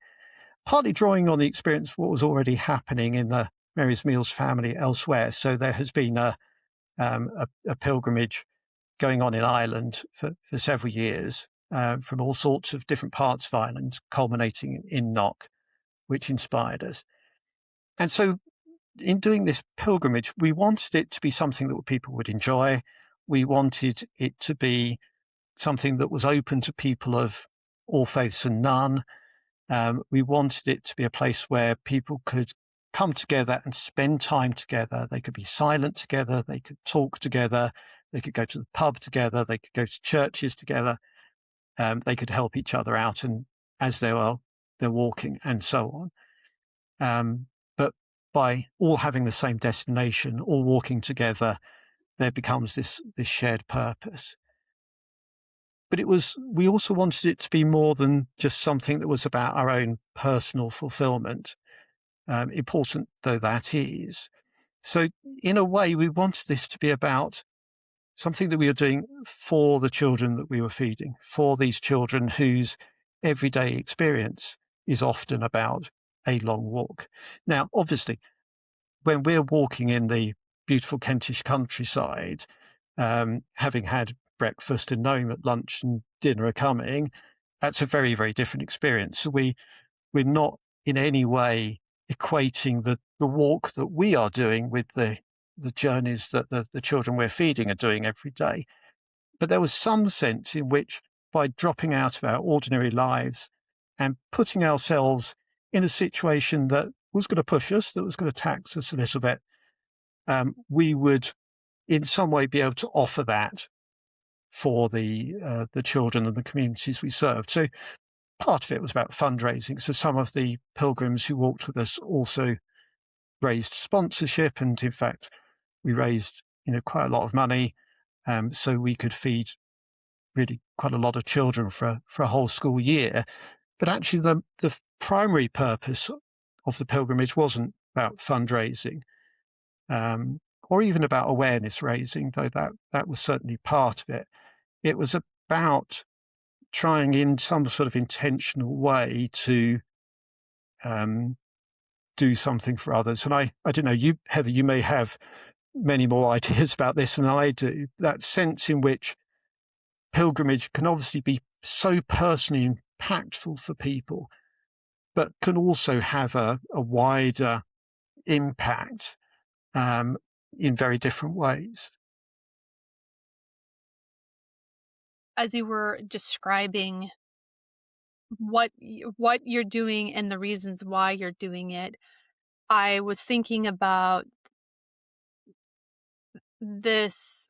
partly drawing on the experience of what was already happening in the Mary's Meals family elsewhere. So there has been a pilgrimage going on in Ireland for several years from all sorts of different parts of Ireland, culminating in Knock, which inspired us. And so in doing this pilgrimage, we wanted it to be something that people would enjoy. We wanted it to be something that was open to people of all faiths and none. We wanted it to be a place where people could come together and spend time together. They could be silent together. They could talk together. They could go to the pub together. They could go to churches together. They could help each other out and as they're walking and so on. But by all having the same destination, all walking together, there becomes this shared purpose. But we also wanted it to be more than just something that was about our own personal fulfillment, important though that is. So in a way, we wanted this to be about something that we were doing for the children that we were feeding, for these children whose everyday experience is often about a long walk. Now, obviously, when we're walking in the beautiful Kentish countryside, having had breakfast and knowing that lunch and dinner are coming, that's a very, very different experience. So we're not in any way equating the walk that we are doing with the journeys that the children we're feeding are doing every day. But there was some sense in which by dropping out of our ordinary lives and putting ourselves in a situation that was going to push us, that was going to tax us a little bit, we would in some way be able to offer that for the children and the communities we served. So part of it was about fundraising. So some of the pilgrims who walked with us also raised sponsorship, and in fact, we raised quite a lot of money, so we could feed really quite a lot of children for a whole school year. But actually, the primary purpose of the pilgrimage wasn't about fundraising, or even about awareness raising, though that was certainly part of it. It was about trying in some sort of intentional way to do something for others. And I don't know, you, Heather, you may have many more ideas about this than I do. That sense in which pilgrimage can obviously be so personally impactful for people, but can also have a wider impact in very different ways. As you were describing what you're doing and the reasons why you're doing it, I was thinking about this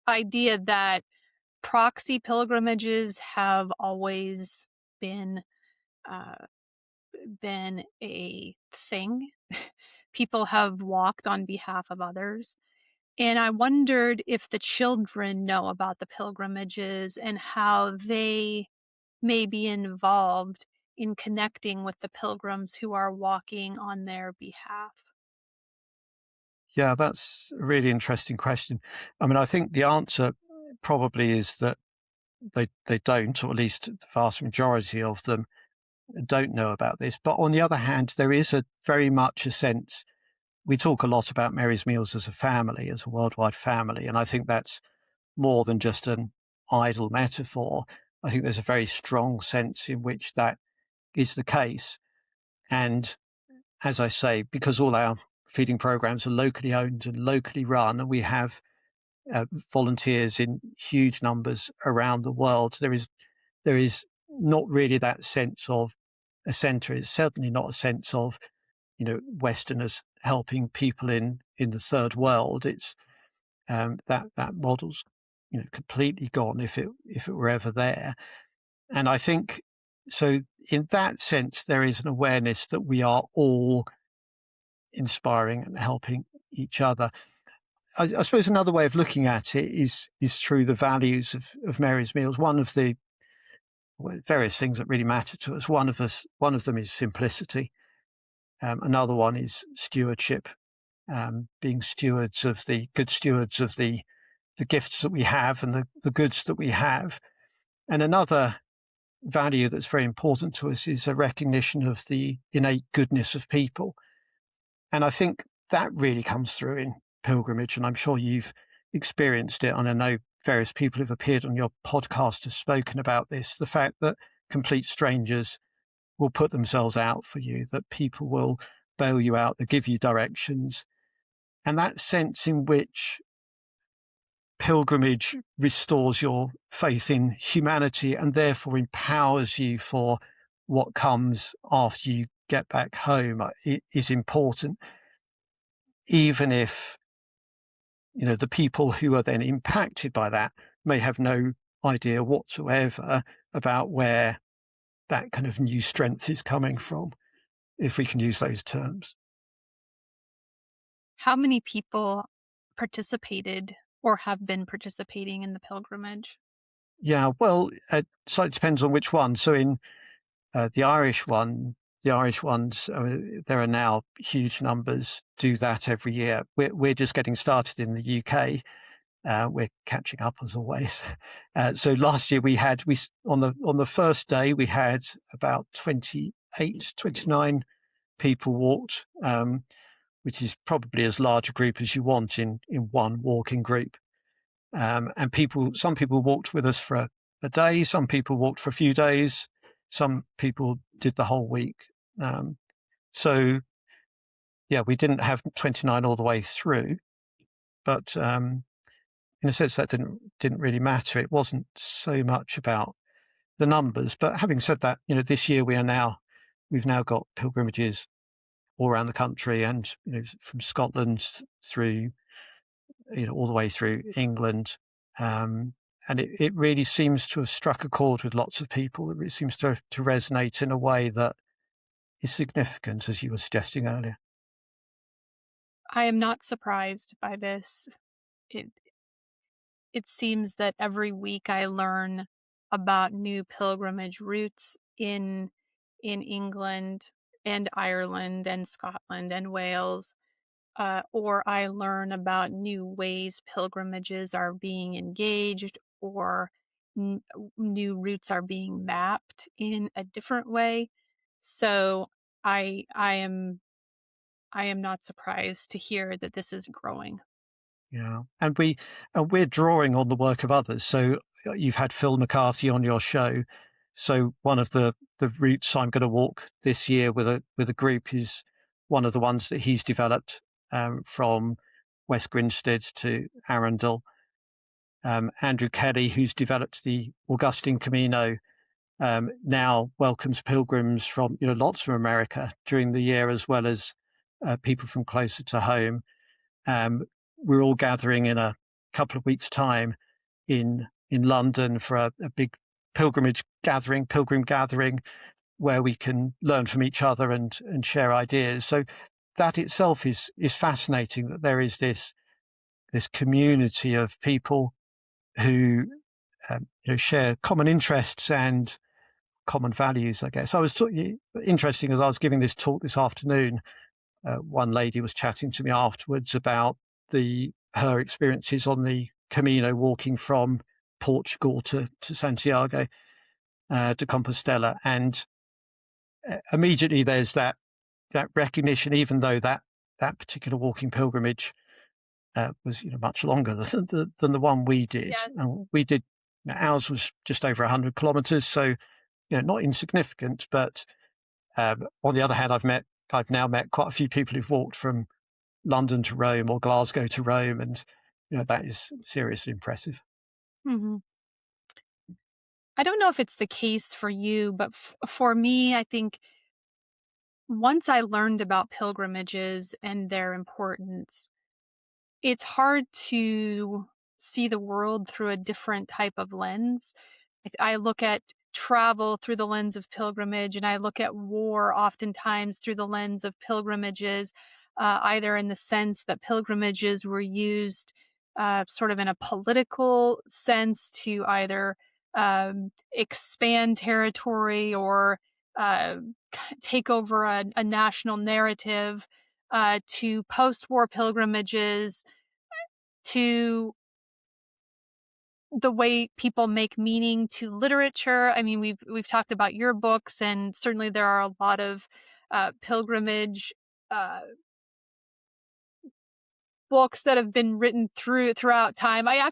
idea that proxy pilgrimages have always been a thing. People have walked on behalf of others. And I wondered if the children know about the pilgrimages and how they may be involved in connecting with the pilgrims who are walking on their behalf. Yeah, that's a really interesting question. I mean, I think the answer probably is that they don't, or at least the vast majority of them don't know about this. But on the other hand, there is very much a sense. We talk a lot about Mary's Meals as a family, as a worldwide family, and I think that's more than just an idle metaphor. I think there's a very strong sense in which that is the case. And as I say, because all our feeding programs are locally owned and locally run, and we have volunteers in huge numbers around the world, there is not really that sense of a centre. It's certainly not a sense of, Westerners helping people in the third world. It's that model's completely gone if it were ever there. And I think so. In that sense, there is an awareness that we are all inspiring and helping each other. I suppose another way of looking at it is through the values of Mary's Meals. One of the various things that really matter to us. One of them is simplicity. Another one is stewardship, being good stewards of the gifts that we have and the goods that we have. And another value that's very important to us is a recognition of the innate goodness of people. And I think that really comes through in pilgrimage, and I'm sure you've experienced it. And I know various people who've appeared on your podcast have spoken about this, the fact that complete strangers will put themselves out for you, that people will bail you out, they give you directions. And that sense in which pilgrimage restores your faith in humanity and therefore empowers you for what comes after you get back home is important, even if the people who are then impacted by that may have no idea whatsoever about where that kind of new strength is coming from, if we can use those terms. How many people participated or have been participating in the pilgrimage? Yeah, well, so it depends on which one. So in the Irish ones, there are now huge numbers do that every year. We're just getting started in the UK. We're catching up as always. So last year we on the first day we had about 29 people walked, which is probably as large a group as you want in one walking group. And some people walked with us for a day, some people walked for a few days, some people did the whole week. So yeah, we didn't have 29 all the way through, but in a sense that didn't really matter. It wasn't so much about the numbers. But having said that, this year we've now got pilgrimages all around the country, and from Scotland through all the way through England. And it really seems to have struck a chord with lots of people. It seems to resonate in a way that is significant, as you were suggesting earlier. I am not surprised by this. It it seems that every week I learn about new pilgrimage routes in England and Ireland and Scotland and Wales, or I learn about new ways pilgrimages are being engaged, or new routes are being mapped in a different way. So I am not surprised to hear that this is growing. Yeah, and we're drawing on the work of others. So you've had Phil McCarthy on your show. So one of the routes I'm going to walk this year with a group is one of the ones that he's developed, from West Grinstead to Arundel. Andrew Kelly, who's developed the Augustine Camino, now welcomes pilgrims from lots from America during the year, as well as people from closer to home. We're all gathering in a couple of weeks' time in London for a big pilgrim gathering, where we can learn from each other and share ideas. So that itself is fascinating, that there is this community of people who share common interests and common values, I guess. Interesting, as I was giving this talk this afternoon, one lady was chatting to me afterwards about her experiences on the Camino, walking from Portugal to Santiago, to Compostela. And immediately there's that recognition, even though that particular walking pilgrimage was much longer than the one we did. Yes. And we did, ours was just over 100 kilometers, so not insignificant. But on the other hand, I've now met quite a few people who've walked from London to Rome or Glasgow to Rome, and that is seriously impressive. hmm I don't know if it's the case for you, but for me, I think once I learned about pilgrimages and their importance, it's hard to see the world through a different type of lens. I look at travel through the lens of pilgrimage, and I look at war oftentimes through the lens of pilgrimages, either in the sense that pilgrimages were used sort of in a political sense to either expand territory or uh, take over a national narrative, to post-war pilgrimages, to the way people make meaning to literature. I mean, we've talked about your books, and certainly there are a lot of pilgrimage uh, books that have been written throughout time. I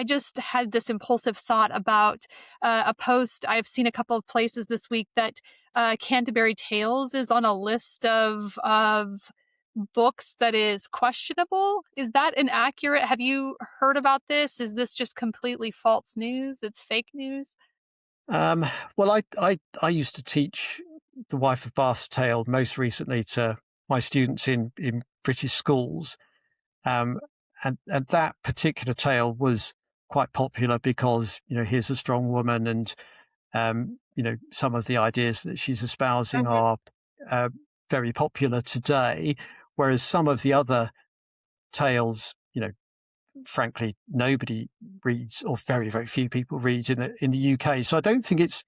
just had this impulsive thought about a post I've seen a couple of places this week that Canterbury Tales is on a list of books that is questionable. Is that inaccurate? Have you heard about this? Is this just completely false news? It's fake news? Um, well, I used to teach the Wife of Bath's Tale most recently to my students in British schools. Um, and that particular tale was quite popular because, here's a strong woman and, some of the ideas that she's espousing Mhm. are uh, very popular today. Whereas some of the other tales, frankly, nobody reads or very, very few people read in the UK. So I don't think it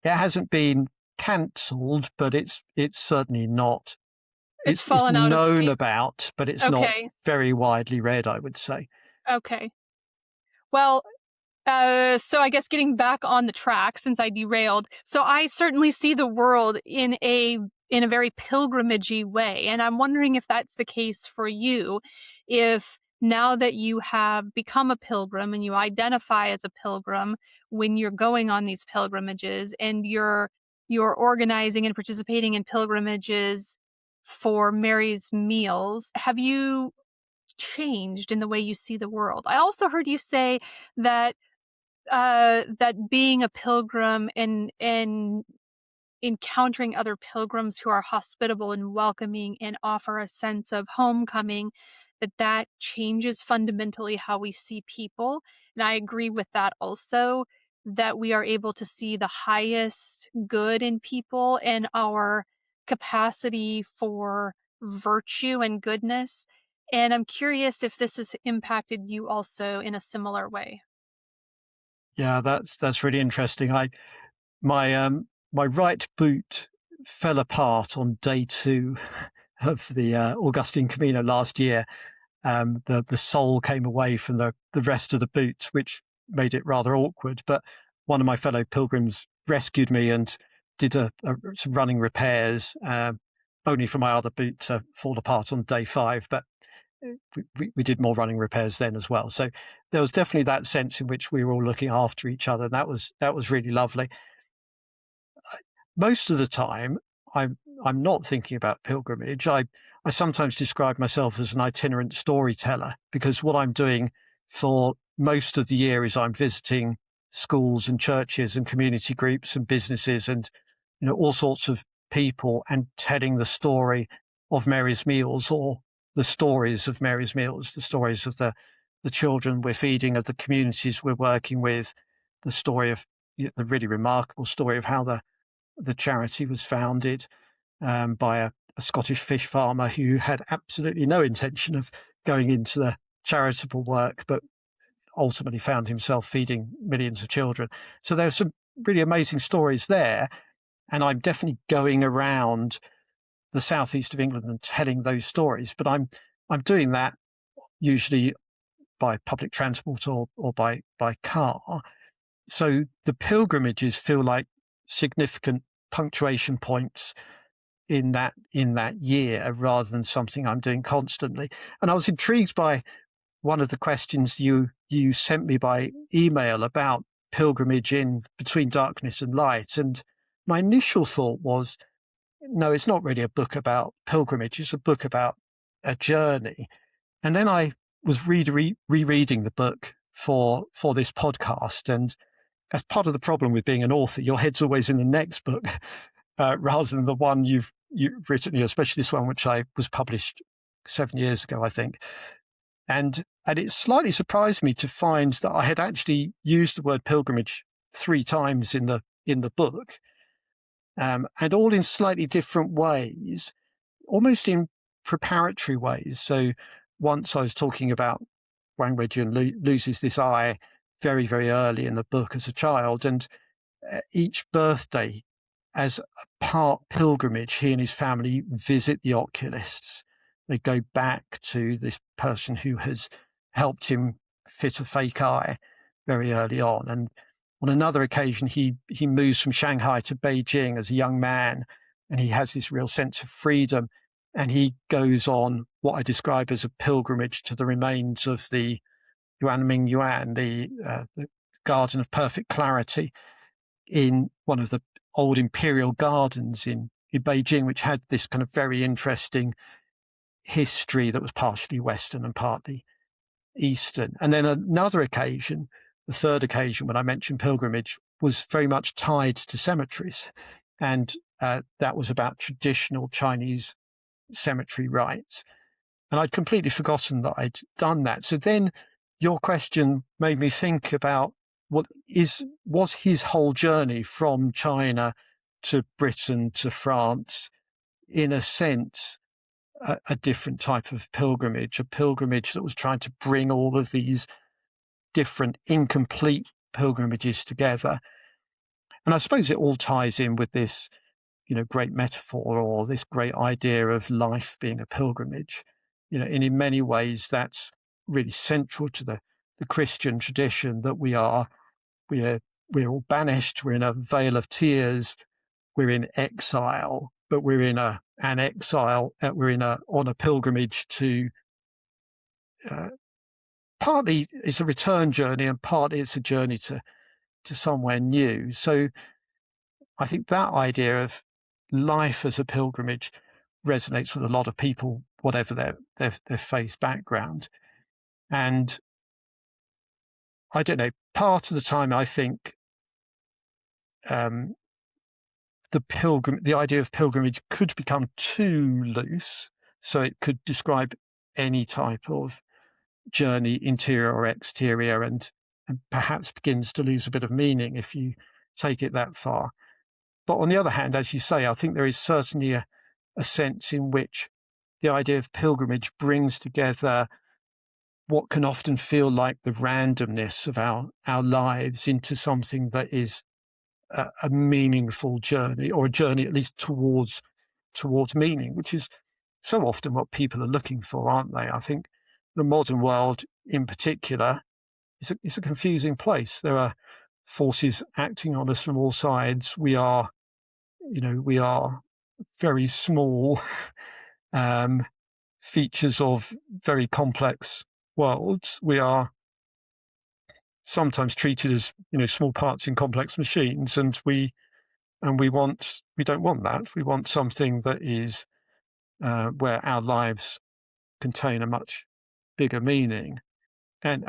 hasn't been cancelled, but it's certainly not. It's It's fallen out of known favor. about, but it's not Okay. very widely read, I would say. Okay. Well, so I guess getting back on the track since I derailed. So I certainly see the world in a very pilgrimagey way, and I'm wondering if that's the case for you. If now that you have become a pilgrim and you identify as a pilgrim when you're going on these pilgrimages and you're organizing and participating in pilgrimages for Mary's meals, have you changed in the way you see the world? I also heard you say that that being a pilgrim and encountering other pilgrims who are hospitable and welcoming and offer a sense of homecoming, that changes fundamentally how we see people. And I agree with that also, that we are able to see the highest good in people and our capacity for virtue and goodness. And I'm curious if this has impacted you also in a similar way. Yeah, that's really interesting. My right boot fell apart on day 2 of the Augustine Camino last year. The sole came away from the rest of the boot, which made it rather awkward. But one of my fellow pilgrims rescued me and did some running repairs, only for my other boot to fall apart on day 5. But we did more running repairs then as well. So there was definitely that sense in which we were all looking after each other. That was really lovely. Most of the time, I'm not thinking about pilgrimage. I sometimes describe myself as an itinerant storyteller because what I'm doing for most of the year is I'm visiting schools and churches and community groups and businesses and all sorts of people and telling the story of Mary's Meals or the stories of Mary's Meals, the stories of the children we're feeding, of the communities we're working with, the story of the really remarkable story of how the charity was founded by a Scottish fish farmer who had absolutely no intention of going into the charitable work, but ultimately found himself feeding millions of children. So there's some really amazing stories there. And I'm definitely going around the southeast of England and telling those stories. But I'm doing that usually by public transport or by car. So the pilgrimages feel like significant punctuation points in that year rather than something I'm doing constantly. And I was intrigued by one of the questions you sent me by email about pilgrimage in between darkness and light. And my initial thought was, no, it's not really a book about pilgrimage. It's a book about a journey. And then I was rereading the book for this podcast, and as part of the problem with being an author, your head's always in the next book rather than the one you've written, especially this one, which was published 7 years ago, I think. And it slightly surprised me to find that I had actually used the word pilgrimage 3 times in the book, and all in slightly different ways, almost in preparatory ways. So once I was talking about Wang Weijun loses this eye very, very early in the book as a child, and each birthday, as a part pilgrimage, he and his family visit the oculists. They go back to this person who has helped him fit a fake eye very early on. And on another occasion, he moves from Shanghai to Beijing as a young man, and he has this real sense of freedom. And he goes on what I describe as a pilgrimage to the remains of the Yuanming Yuan, the Garden of Perfect Clarity, in one of the old imperial gardens in Beijing, which had this kind of very interesting history that was partially Western and partly Eastern. And then another occasion, the third occasion when I mentioned pilgrimage, was very much tied to cemeteries. And that was about traditional Chinese cemetery rites. And I'd completely forgotten that I'd done that. So then your question made me think about was his whole journey from China to Britain to France, in a sense, a different type of pilgrimage, a pilgrimage that was trying to bring all of these different incomplete pilgrimages together. And I suppose it all ties in with this, great metaphor, or this great idea of life being a pilgrimage. And in many ways, that's really central to the Christian tradition, that we're all banished. We're in a vale of tears. We're in exile, but we're in an exile. We're on a pilgrimage to. Partly it's a return journey, and partly it's a journey to somewhere new. So I think that idea of life as a pilgrimage resonates with a lot of people, whatever their faith background. And I don't know, part of the time I think the idea of pilgrimage could become too loose, so it could describe any type of journey, interior or exterior, and perhaps begins to lose a bit of meaning if you take it that far. But on the other hand, as you say, I think there is certainly a sense in which the idea of pilgrimage brings together what can often feel like the randomness of our lives into something that is a meaningful journey, or a journey at least towards meaning, which is so often what people are looking for, aren't they? I think the modern world in particular is a confusing place. There are forces acting on us from all sides. We are very small features of very complex worlds. We are sometimes treated as small parts in complex machines, and we don't want that. We want something that is where our lives contain a much bigger meaning. And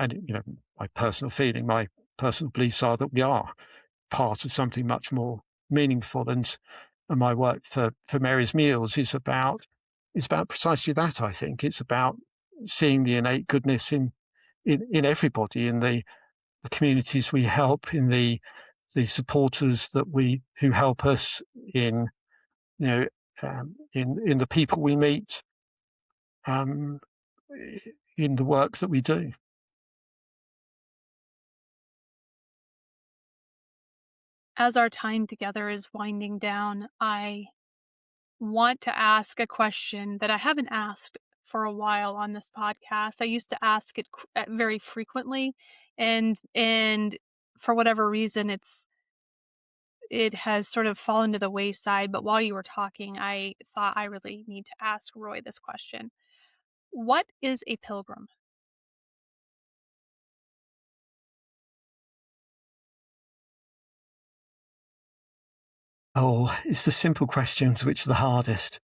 my personal feeling, my personal beliefs are that we are part of something much more meaningful. And my work for Mary's Meals is about precisely that. I think it's about seeing the innate goodness in everybody, in the communities we help, in the supporters who help us, in in the people we meet, in the work that we do. As our time together is winding down, I want to ask a question that I haven't asked for a while on this podcast. I used to ask it very frequently, and for whatever reason, it has sort of fallen to the wayside. But while you were talking, I thought I really need to ask Roy this question. What is a pilgrim? Oh, it's the simple questions which are the hardest.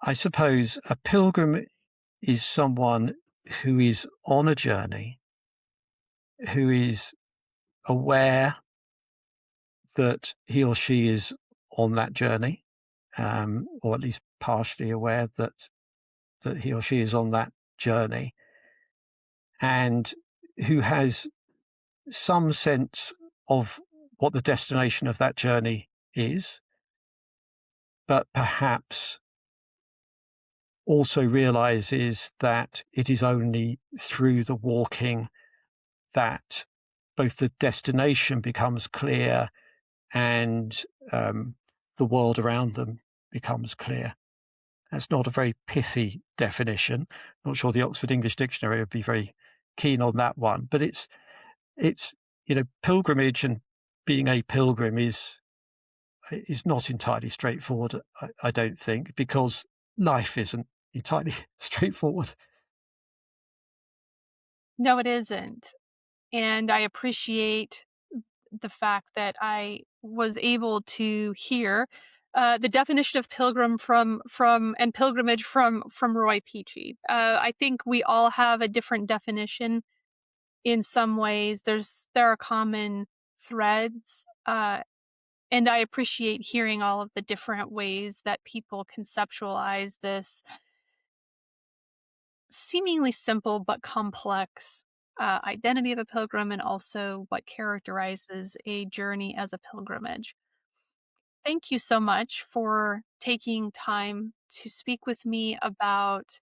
I suppose a pilgrim is someone who is on a journey, who is aware that he or she is on that journey, or at least partially aware that he or she is on that journey, and who has some sense of what the destination of that journey is, but perhaps also realizes that it is only through the walking that both the destination becomes clear and the world around them becomes clear. That's not a very pithy definition. Not sure the Oxford English Dictionary would be very keen on that one, but it's pilgrimage and being a pilgrim is not entirely straightforward, I don't think, because life isn't entirely straightforward. No, it isn't. And I appreciate the fact that I was able to hear the definition of pilgrim from pilgrimage from Roy Peachey. I think we all have a different definition in some ways. There are common threads, and I appreciate hearing all of the different ways that people conceptualize this seemingly simple but complex identity of a pilgrim, and also what characterizes a journey as a pilgrimage. Thank you so much for taking time to speak with me about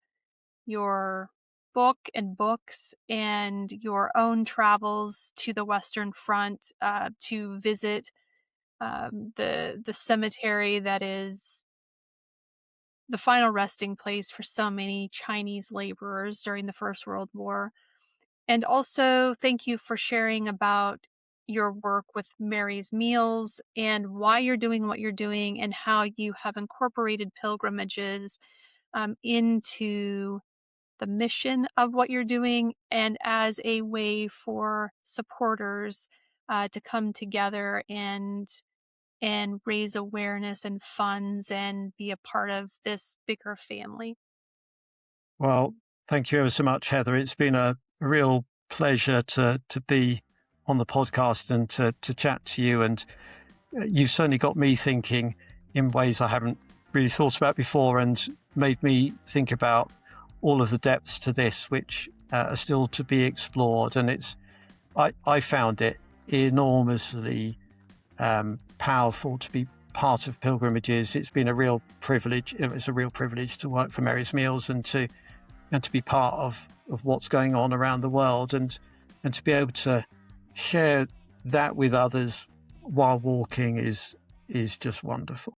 your book and books and your own travels to the Western Front to visit the cemetery that is the final resting place for so many Chinese laborers during the First World War. And also, thank you for sharing about your work with Mary's Meals and why you're doing what you're doing and how you have incorporated pilgrimages into the mission of what you're doing and as a way for supporters to come together and raise awareness and funds and be a part of this bigger family. Well, thank you ever so much, Heather. It's been a real pleasure to be on the podcast and to chat to you. And you've certainly got me thinking in ways I haven't really thought about before, and made me think about all of the depths to this, which are still to be explored. And I found it enormously powerful to be part of pilgrimages. It's been a real privilege. It's a real privilege to work for Mary's Meals and to be part of what's going on around the world, and to be able to share that with others while walking is just wonderful.